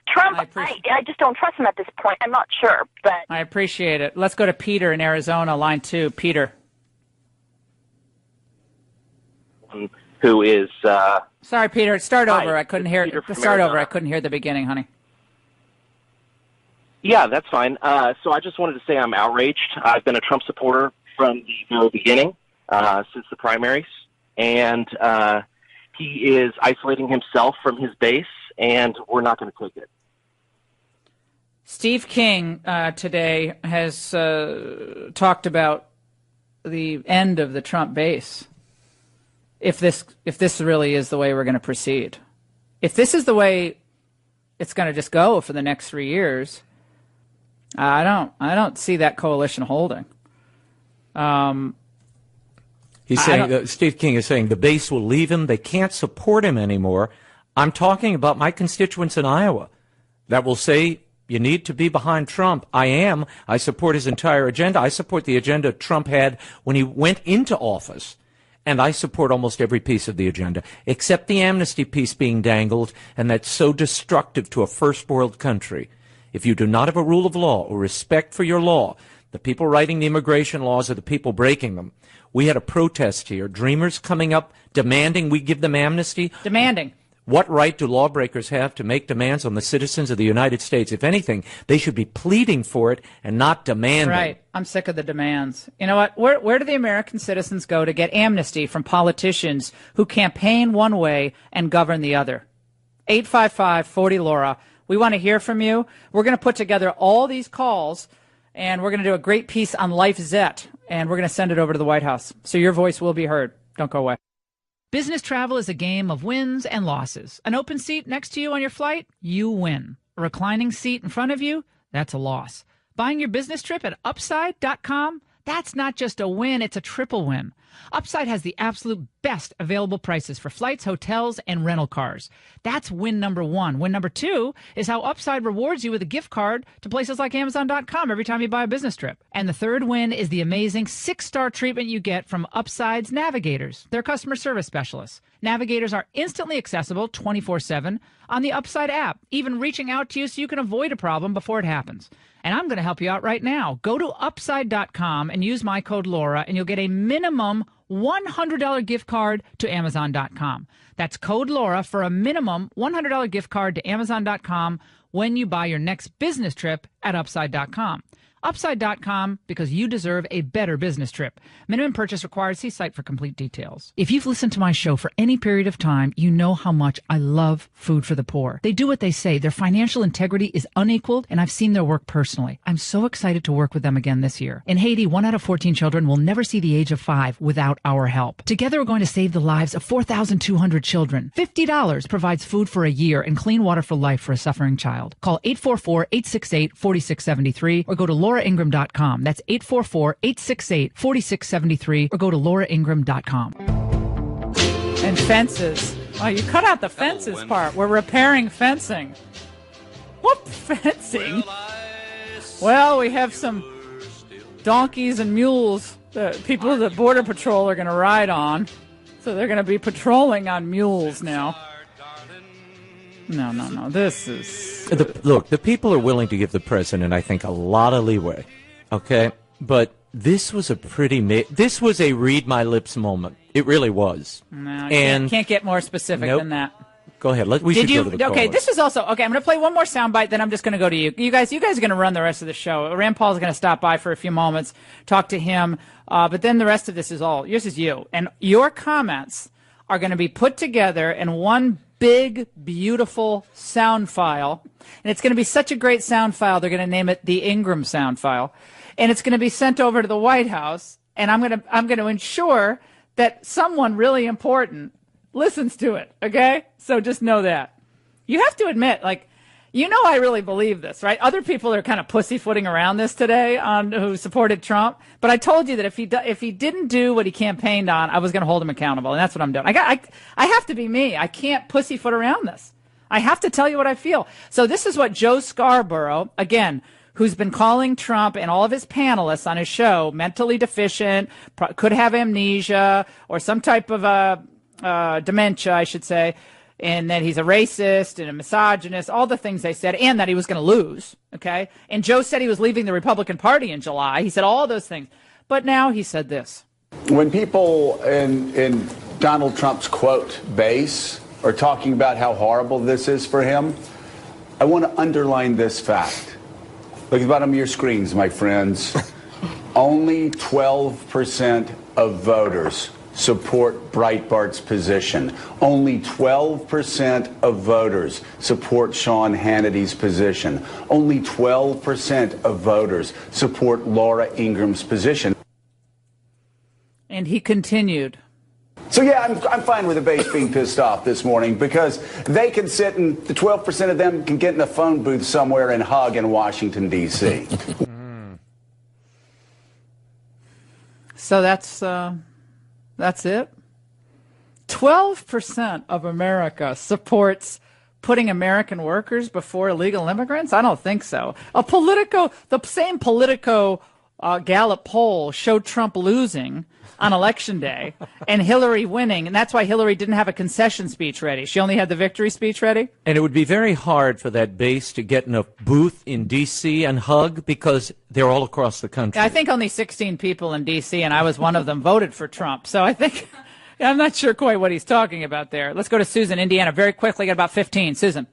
Trump, I just don't trust him at this point. I'm not sure, but I appreciate it. Let's go to Peter in Arizona, line 2. Peter. Who is... Sorry, Peter. Start over. I couldn't hear. Start over. I couldn't hear the beginning, honey. Yeah, that's fine. So I just wanted to say I'm outraged. I've been a Trump supporter from the very beginning, since the primaries, and he is isolating himself from his base, and we're not going to take it. Steve King today has talked about the end of the Trump base. If this really is the way we're going to proceed, if this is the way it's going to just go for the next 3 years, I don't see that coalition holding. He's saying Steve King is saying the base will leave him. They can't support him anymore. I'm talking about my constituents in Iowa that will say you need to be behind Trump. I am. I support his entire agenda. I support the agenda Trump had when he went into office. And I support almost every piece of the agenda, except the amnesty piece being dangled, and that's so destructive to a first world country. If you do not have a rule of law or respect for your law, The people writing the immigration laws are the people breaking them. We had a protest here. Dreamers coming up demanding we give them amnesty. Demanding. What right do lawbreakers have to make demands on the citizens of the United States? If anything, they should be pleading for it and not demanding. Right. I'm sick of the demands. You know what? Where do the American citizens go to get amnesty from politicians who campaign one way and govern the other? 855-40-LAURA. We want to hear from you. We're going to put together all these calls, and we're going to do a great piece on Life Zet, and we're going to send it over to the White House. So your voice will be heard. Don't go away. Business travel is a game of wins and losses. An open seat next to you on your flight, you win. A reclining seat in front of you, that's a loss. Buying your business trip at Upside.com, that's not just a win, it's a triple win. Upside has the absolute best available prices for flights, hotels, and rental cars. That's win number one. Win number two is how Upside rewards you with a gift card to places like Amazon.com every time you buy a business trip. And the third win is the amazing 6-star treatment you get from Upside's navigators, their customer service specialists. Navigators are instantly accessible 24/7 on the Upside app, even reaching out to you so you can avoid a problem before it happens. And I'm going to help you out right now. Go to Upside.com and use my code Laura, and you'll get a minimum $100 gift card to Amazon.com. That's code Laura for a minimum $100 gift card to Amazon.com when you buy your next business trip at Upside.com. Upside.com, because you deserve a better business trip. Minimum purchase required. See site for complete details. If you've listened to my show for any period of time, you know how much I love Food for the Poor. They do what they say. Their financial integrity is unequaled, and I've seen their work personally. I'm so excited to work with them again this year. In Haiti, 1 out of 14 children will never see the age of 5 without our help. Together, we're going to save the lives of 4,200 children. $50 provides food for a year and clean water for life for a suffering child. Call 844-868-4673 or go to LauraIngraham.com. That's 844-868-4673 or go to LauraIngraham.com. And fences. Oh, you cut out the fences part. We're repairing fencing. What fencing? Well, we have some donkeys and mules that people of the Border Patrol are going to ride on. So they're going to be patrolling on mules now. No. This is... Look, the people are willing to give the president, I think, a lot of leeway. Okay? But this was this was a read my lips moment. It really was. No, you can't get more specific than that. Go ahead. We should go to the caller. Okay, this is also... Okay, I'm going to play one more soundbite, then I'm just going to go to you. You guys are going to run the rest of the show. Rand Paul's going to stop by for a few moments, talk to him, but then the rest of this is all... Yours is you. And your comments are going to be put together in one big, beautiful sound file. And it's going to be such a great sound file, they're going to name it the Ingraham sound file. And it's going to be sent over to the White House, and I'm going to ensure that someone really important listens to it, okay? So just know that. You have to admit, I really believe this, right? Other people are kind of pussyfooting around this today who supported Trump. But I told you that if he didn't do what he campaigned on, I was going to hold him accountable, and that's what I'm doing. I have to be me. I can't pussyfoot around this. I have to tell you what I feel. So this is what Joe Scarborough, again, who's been calling Trump and all of his panelists on his show mentally deficient, could have amnesia or some type of dementia, I should say, and that he's a racist and a misogynist, all the things they said, and that he was going to lose, okay? And Joe said he was leaving the Republican Party in July. He said all those things. But now he said this. When people in Donald Trump's quote base are talking about how horrible this is for him, I want to underline this fact. Look at the bottom of your screens, my friends. Only 12% of voters support Breitbart's position. Only 12% of voters support Sean Hannity's position. Only 12% of voters support Laura Ingraham's position. And he continued. So yeah, I'm fine with the base being pissed off this morning because they can sit and the 12% of them can get in a phone booth somewhere and hug in Washington, D.C. So that's it. 12% of America supports putting American workers before illegal immigrants? I don't think so. The same Politico Gallup poll showed Trump losing on Election Day and Hillary winning, and that's why Hillary didn't have a concession speech ready. She only had the victory speech ready. And it would be very hard for that base to get in a booth in D.C. and hug because they're all across the country. I think only 16 people in D.C., and I was one of them, voted for Trump. So I think I'm not sure quite what he's talking about there. Let's go to Susan, Indiana, very quickly. Got about 15. Susan.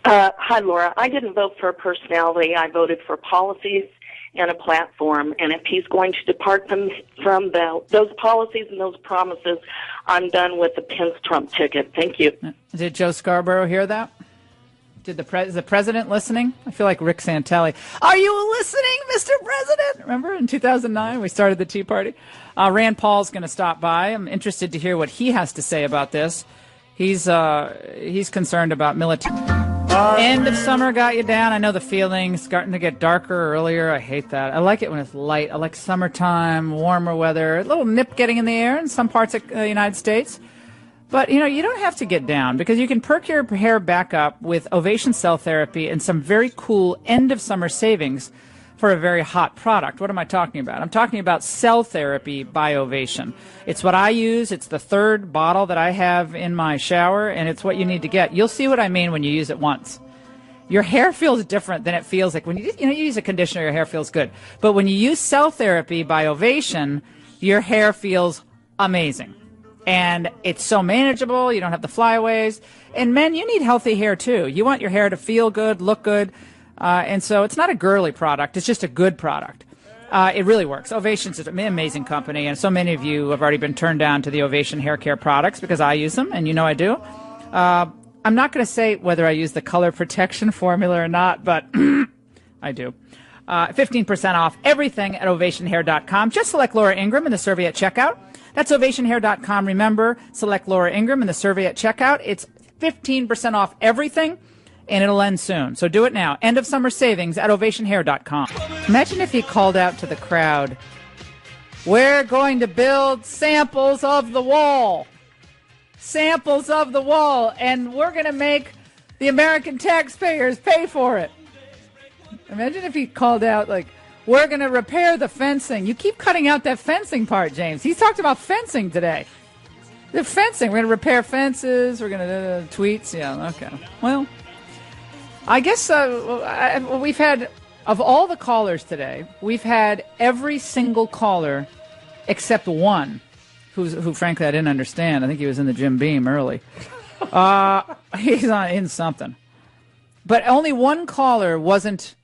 Hi, Laura. I didn't vote for a personality. I voted for policies and a platform. And if he's going to depart from those policies and those promises, I'm done with the Pence Trump ticket. Thank you. Did Joe Scarborough hear that? Is the president listening? I feel like Rick Santelli. Are you listening, Mr. President? Remember in 2009 we started the Tea Party? Rand Paul's going to stop by. I'm interested to hear what he has to say about this. He's concerned about military. End of summer got you down. I know the feeling. Starting to get darker earlier. I hate that. I like it when it's light. I like summertime, warmer weather, a little nip getting in the air in some parts of the United States. But, you don't have to get down because you can perk your hair back up with Ovation Cell Therapy and some very cool end of summer savings for a very hot product. What am I talking about? I'm talking about Cell Therapy by Ovation. It's what I use. It's the third bottle that I have in my shower, and it's what you need to get. You'll see what I mean when you use it once. Your hair feels different than it feels like when you use a conditioner, your hair feels good. But when you use Cell Therapy by Ovation, your hair feels amazing. And it's so manageable. You don't have the flyaways. And men, you need healthy hair too. You want your hair to feel good, look good. And so it's not a girly product. It's just a good product. It really works. Ovation's an amazing company. And so many of you have already been turned down to the Ovation hair care products because I use them. And I do. I'm not going to say whether I use the color protection formula or not, but I do. 15% off everything at ovationhair.com. Just select Laura Ingraham in the survey at checkout. That's ovationhair.com. Remember, select Laura Ingraham in the survey at checkout. It's 15% off everything, and it'll end soon. So do it now. End of summer savings at ovationhair.com. Imagine if he called out to the crowd, we're going to build samples of the wall. Samples of the wall, and we're going to make the American taxpayers pay for it. Imagine if he called out, like, we're going to repair the fencing. You keep cutting out that fencing part, James. He's talked about fencing today. The fencing. We're going to repair fences. We're going to tweets. Yeah, okay. Well, I guess we've had, of all the callers today, we've had every single caller except one who frankly, I didn't understand. I think he was in the Jim Beam early. He's in something. But only one caller wasn't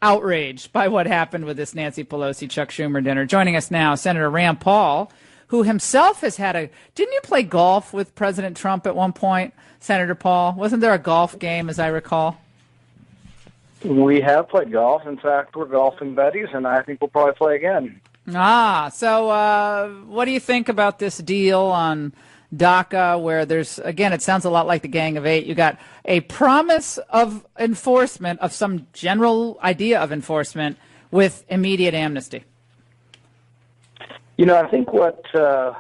outraged by what happened with this Nancy Pelosi, Chuck Schumer dinner. Joining us now, Senator Rand Paul, who himself has had didn't you play golf with President Trump at one point, Senator Paul? Wasn't there a golf game, as I recall? We have played golf. In fact, we're golfing buddies, and I think we'll probably play again. So what do you think about this deal on DACA, where there's, again, it sounds a lot like the Gang of Eight. You got a promise of enforcement, of some general idea of enforcement, with immediate amnesty. I think what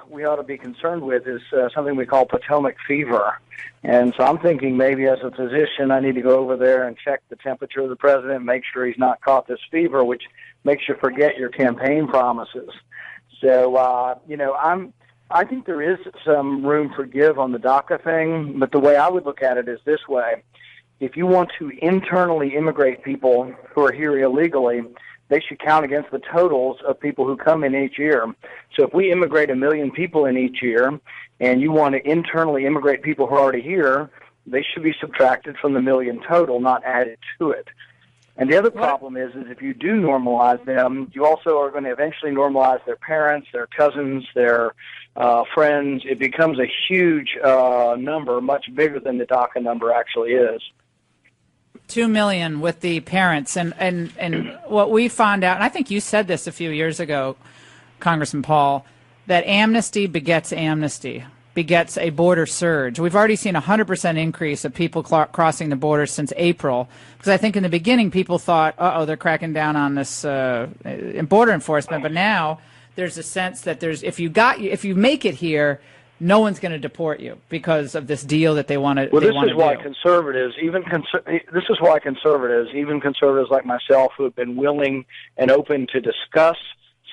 we ought to be concerned with is something we call Potomac fever. And so I'm thinking maybe as a physician, I need to go over there and check the temperature of the president, make sure he's not caught this fever, which makes you forget your campaign promises. So, I think there is some room for give on the DACA thing, but the way I would look at it is this way. If you want to internally immigrate people who are here illegally, they should count against the totals of people who come in each year. So if we immigrate 1 million people in each year, and you want to internally immigrate people who are already here, they should be subtracted from the million total, not added to it. And the other problem is if you do normalize them, you also are going to eventually normalize their parents, their cousins, their friends. It becomes a huge number, much bigger than the DACA number actually is. 2 million with the parents. And what we found out, and I think you said this a few years ago, Congressman Paul, that amnesty begets amnesty, begets a border surge. We've already seen a 100% increase of people crossing the border since April, because I think in the beginning people thought, they're cracking down on this border enforcement. But now there's a sense that if you make it here, no one's going to deport you because of this deal that they want to. Well, this is why conservatives, even conservatives like myself, who have been willing and open to discuss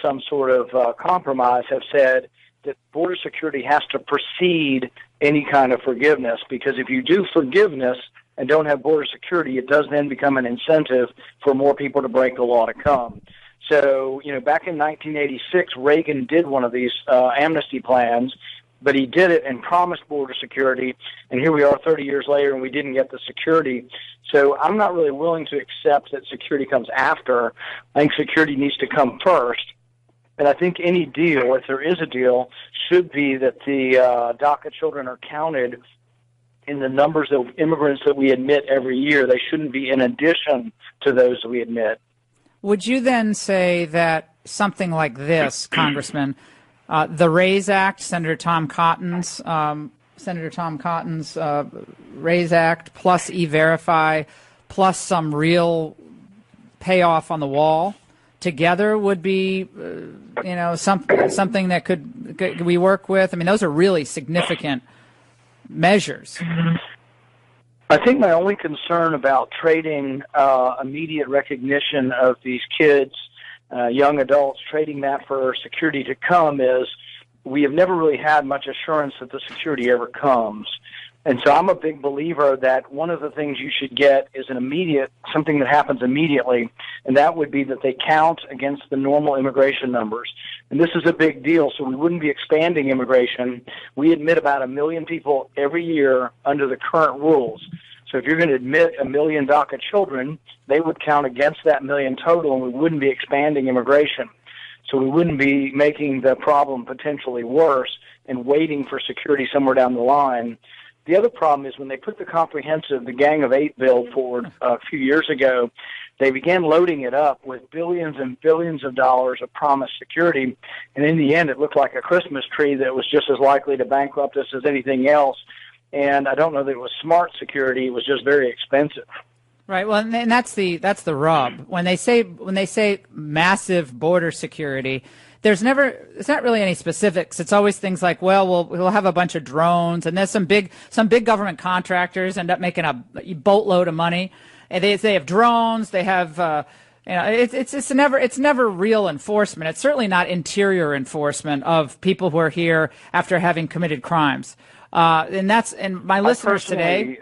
some sort of compromise, have said that border security has to precede any kind of forgiveness, because if you do forgiveness and don't have border security, it does then become an incentive for more people to break the law to come. So, back in 1986, Reagan did one of these amnesty plans, but he did it and promised border security, and here we are 30 years later and we didn't get the security. So I'm not really willing to accept that security comes after. I think security needs to come first. And I think any deal, if there is a deal, should be that the DACA children are counted in the numbers of immigrants that we admit every year. They shouldn't be in addition to those that we admit. Would you then say that something like this, Congressman, the RAISE Act, Senator Tom Cotton's RAISE Act, plus E-Verify, plus some real payoff on the wall, together would be, something that could we work with? I mean, those are really significant measures. I think my only concern about trading immediate recognition of these kids, young adults, trading that for security to come, is we have never really had much assurance that the security ever comes. And so I'm a big believer that one of the things you should get is something that happens immediately, and that would be that they count against the normal immigration numbers. And this is a big deal, so we wouldn't be expanding immigration. We admit about 1 million people every year under the current rules. So if you're going to admit 1 million DACA children, they would count against that 1 million total, and we wouldn't be expanding immigration. So we wouldn't be making the problem potentially worse and waiting for security somewhere down the line. The other problem is when they put the Gang of Eight bill forward a few years ago, they began loading it up with billions and billions of dollars of promised security, and in the end it looked like a Christmas tree that was just as likely to bankrupt us as anything else. And I don't know that it was smart security; it was just very expensive. Right. Well, and that's the rub. When they say massive border security, it's not really any specifics. It's always things like, well, we'll have a bunch of drones, and there's some big government contractors end up making a boatload of money, and they have drones. They have, it's never real enforcement. It's certainly not interior enforcement of people who are here after having committed crimes. And my listeners today.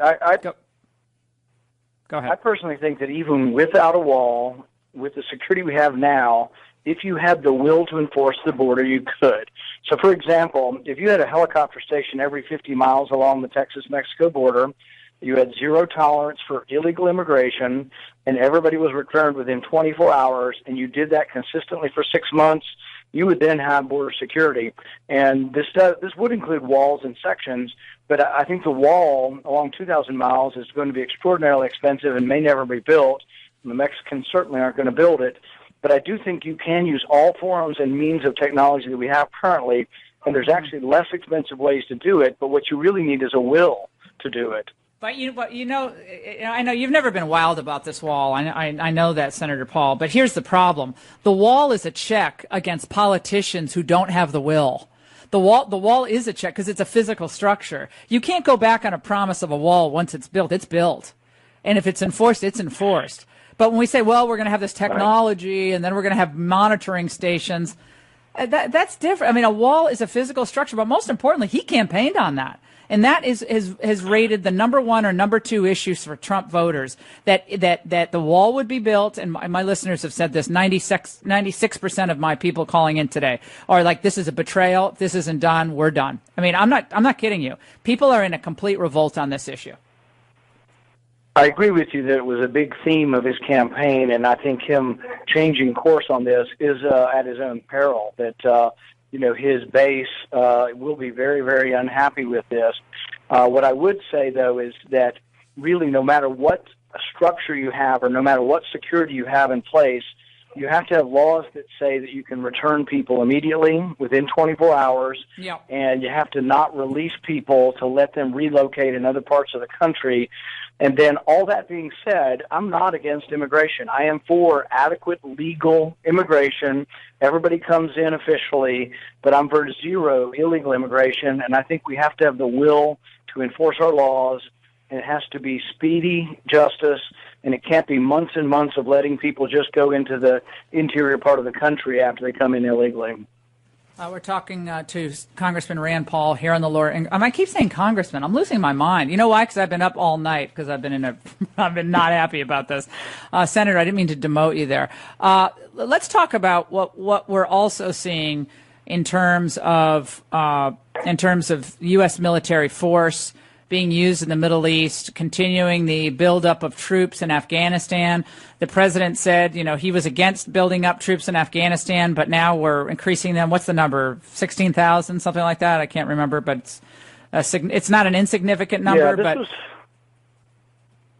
Go ahead. I personally think that even without a wall, with the security we have now, if you had the will to enforce the border, you could. So, for example, if you had a helicopter station every 50 miles along the Texas-Mexico border, you had zero tolerance for illegal immigration, and everybody was returned within 24 hours, and you did that consistently for 6 months, you would then have border security. And this would include walls and sections, but I think the wall along 2,000 miles is going to be extraordinarily expensive and may never be built. The Mexicans certainly aren't going to build it. But I do think you can use all forms and means of technology that we have currently, and there's actually less expensive ways to do it, but what you really need is a will to do it. But I know you've never been wild about this wall. I know that, Senator Paul. But here's the problem: the wall is a check against politicians who don't have the will. The wall is a check because it's a physical structure. You can't go back on a promise of a wall once it's built. It's built, and if it's enforced, it's enforced. But when we say, well, we're going to have this technology, and then we're going to have monitoring stations, that's different. I mean, a wall is a physical structure, but most importantly, he campaigned on that. And that has rated the number one or number two issues for Trump voters, that the wall would be built. And my listeners have said this, 96% of my people calling in today are like, this is a betrayal. This isn't done. We're done. I mean, I'm not kidding you. People are in a complete revolt on this issue. I agree with you that it was a big theme of his campaign, and I think him changing course on this is at his own peril, that his base will be very, very unhappy with this. What I would say, though, is that really no matter what structure you have or no matter what security you have in place, you have to have laws that say that you can return people immediately within 24 hours, and you have to not release people to let them relocate in other parts of the country. And then all that being said, I'm not against immigration. I am for adequate legal immigration. Everybody comes in officially, but I'm for zero illegal immigration, and I think we have to have the will to enforce our laws, and it has to be speedy justice, and it can't be months and months of letting people just go into the interior part of the country after they come in illegally. We're talking to Congressman Rand Paul here on the Laura Ingraham. I keep saying Congressman. I'm losing my mind. You know why? Because I've been up all night because I've been not happy about this. Senator, I didn't mean to demote you there. Let's talk about what we're also seeing in terms of U.S. military force being used in the Middle East, continuing the buildup of troops in Afghanistan. The president said, he was against building up troops in Afghanistan, but now we're increasing them. What's the number? 16,000, something like that? I can't remember, but it's not an insignificant number.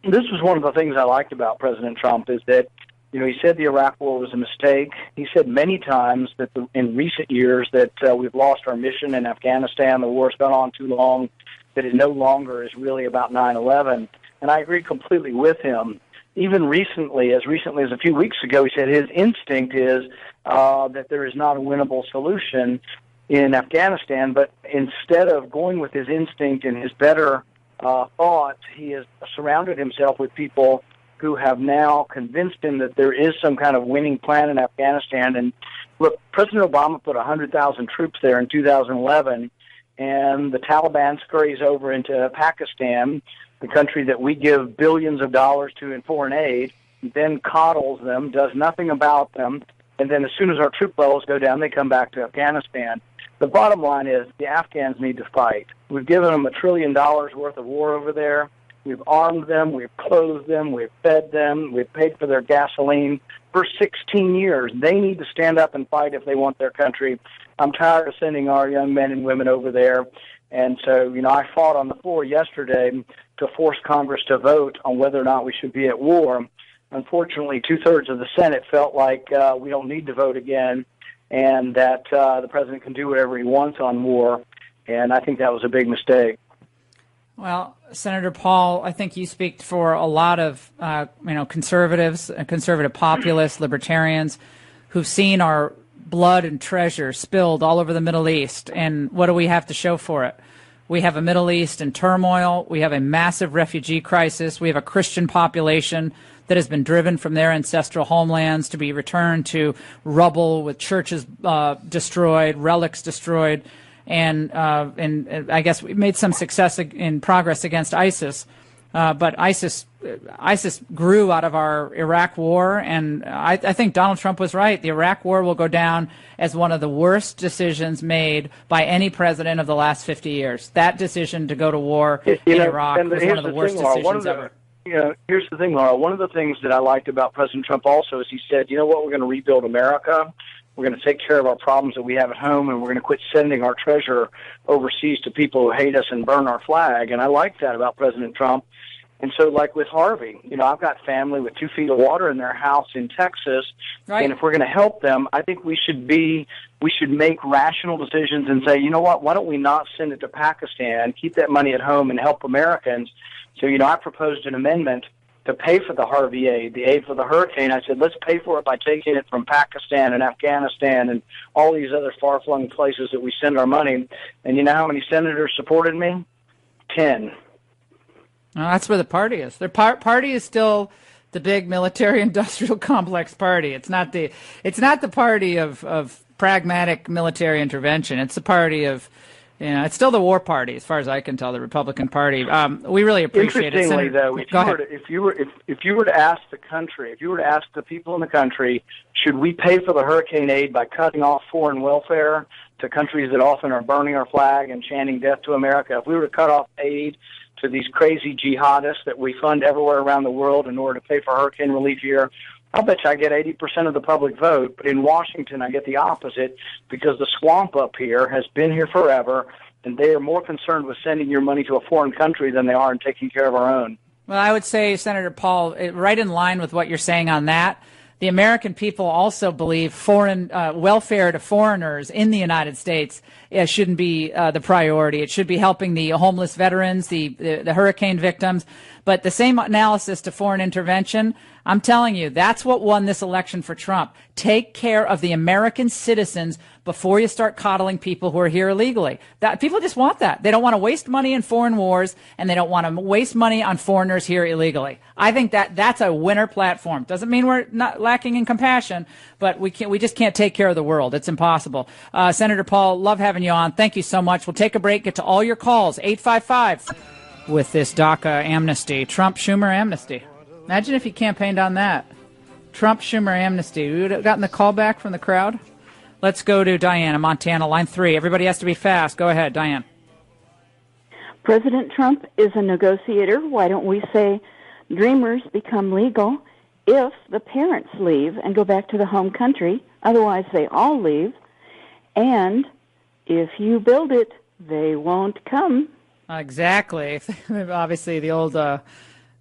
This was one of the things I liked about President Trump is that, he said the Iraq War was a mistake. He said many times that in recent years that we've lost our mission in Afghanistan, the war's gone on too long, that it no longer is really about 9/11. And I agree completely with him. Even recently as a few weeks ago, he said his instinct is that there is not a winnable solution in Afghanistan. But instead of going with his instinct and his better thoughts, he has surrounded himself with people who have now convinced him that there is some kind of winning plan in Afghanistan. And look, President Obama put 100,000 troops there in 2011. And the Taliban scurries over into Pakistan, the country that we give billions of dollars to in foreign aid, then coddles them, does nothing about them, and then as soon as our troop levels go down, they come back to Afghanistan. The bottom line is the Afghans need to fight. We've given them $1 trillion worth of war over there. We've armed them, we've clothed them, we've fed them, we've paid for their gasoline for 16 years. They need to stand up and fight if they want their country. I'm tired of sending our young men and women over there. And so, I fought on the floor yesterday to force Congress to vote on whether or not we should be at war. Unfortunately, 2/3 of the Senate felt like we don't need to vote again and that the president can do whatever he wants on war. And I think that was a big mistake. Well, Senator Paul, I think you speak for a lot of conservatives, conservative populists, libertarians who've seen our blood and treasure spilled all over the Middle East. And what do we have to show for it? We have a Middle East in turmoil. We have a massive refugee crisis. We have a Christian population that has been driven from their ancestral homelands to be returned to rubble with churches destroyed, relics destroyed. And I guess we made some success in progress against ISIS. But ISIS grew out of our Iraq war, and I think Donald Trump was right. The Iraq war will go down as one of the worst decisions made by any president of the last 50 years. That decision to go to war in Iraq was one of the worst decisions ever. Here's the thing, Laura. One of the things that I liked about President Trump also is he said, we're going to rebuild America. We're going to take care of our problems that we have at home, and we're going to quit sending our treasure overseas to people who hate us and burn our flag. And I like that about President Trump. And so, like with Harvey, I've got family with 2 feet of water in their house in Texas. Right. And if we're going to help them, I think we should make rational decisions and say, what, why don't we not send it to Pakistan, keep that money at home and help Americans? So, I proposed an amendment to pay for the Harvey aid, the aid for the hurricane. I said, let's pay for it by taking it from Pakistan and Afghanistan and all these other far-flung places that we send our money. And you know how many senators supported me? 10. Well, that's where the party is. Their party is still the big military-industrial complex party. It's not the party of pragmatic military intervention. It's the party of, it's still the war party, as far as I can tell, the Republican Party. We really appreciate it. Interestingly, though, if you were to ask the country, if you were to ask the people in the country, should we pay for the hurricane aid by cutting off foreign welfare to countries that often are burning our flag and chanting death to America? If we were to cut off aid to these crazy jihadists that we fund everywhere around the world in order to pay for hurricane relief here, I'll bet you I get 80% of the public vote. But in Washington, I get the opposite because the swamp up here has been here forever, and they are more concerned with sending your money to a foreign country than they are in taking care of our own. Well, I would say, Senator Paul, right in line with what you're saying on that, the American people also believe foreign welfare to foreigners in the United States shouldn't be the priority. It should be helping the homeless veterans, the hurricane victims. But the same analysis to foreign intervention, I'm telling you, that's what won this election for Trump. Take care of the American citizens before you start coddling people who are here illegally. That people just want that. They don't want to waste money in foreign wars, and they don't want to waste money on foreigners here illegally. I think that's a winner platform. Doesn't mean we're not lacking in compassion, but we just can't take care of the world. It's impossible. Senator Paul, love having you on. Thank you so much. We'll take a break, get to all your calls. 855 with this DACA amnesty, Trump Schumer amnesty. Imagine if he campaigned on that. Trump Schumer amnesty. We would have gotten the call back from the crowd. Let's go to Diane in Montana, line 3. Everybody has to be fast. Go ahead, Diane. President Trump is a negotiator. Why don't we say dreamers become legal if the parents leave and go back to the home country? Otherwise, they all leave. And if you build it, they won't come. Exactly. Obviously, the old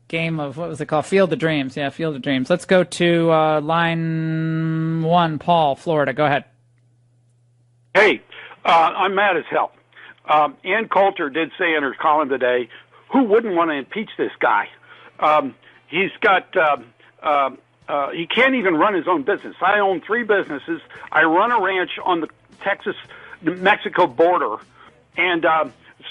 game of, what was it called? Field of Dreams. Yeah, Field of Dreams. Let's go to line 1, Paul, Florida. Go ahead. Hey, I'm mad as hell. Ann Coulter did say in her column today, who wouldn't want to impeach this guy? He's got, he can't even run his own business. I own 3 businesses. I run a ranch on the Texas-Mexico border, and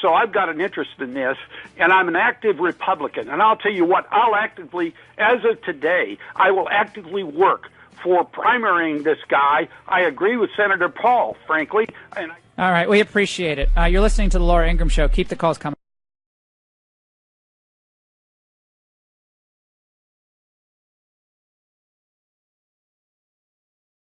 so I've got an interest in this, and I'm an active Republican. And I'll tell you what, I'll actively, as of today, I will actively work for primarying this guy. I agree with Senator Paul, frankly. All right, we appreciate it. You're listening to the Laura Ingraham Show. Keep the calls coming.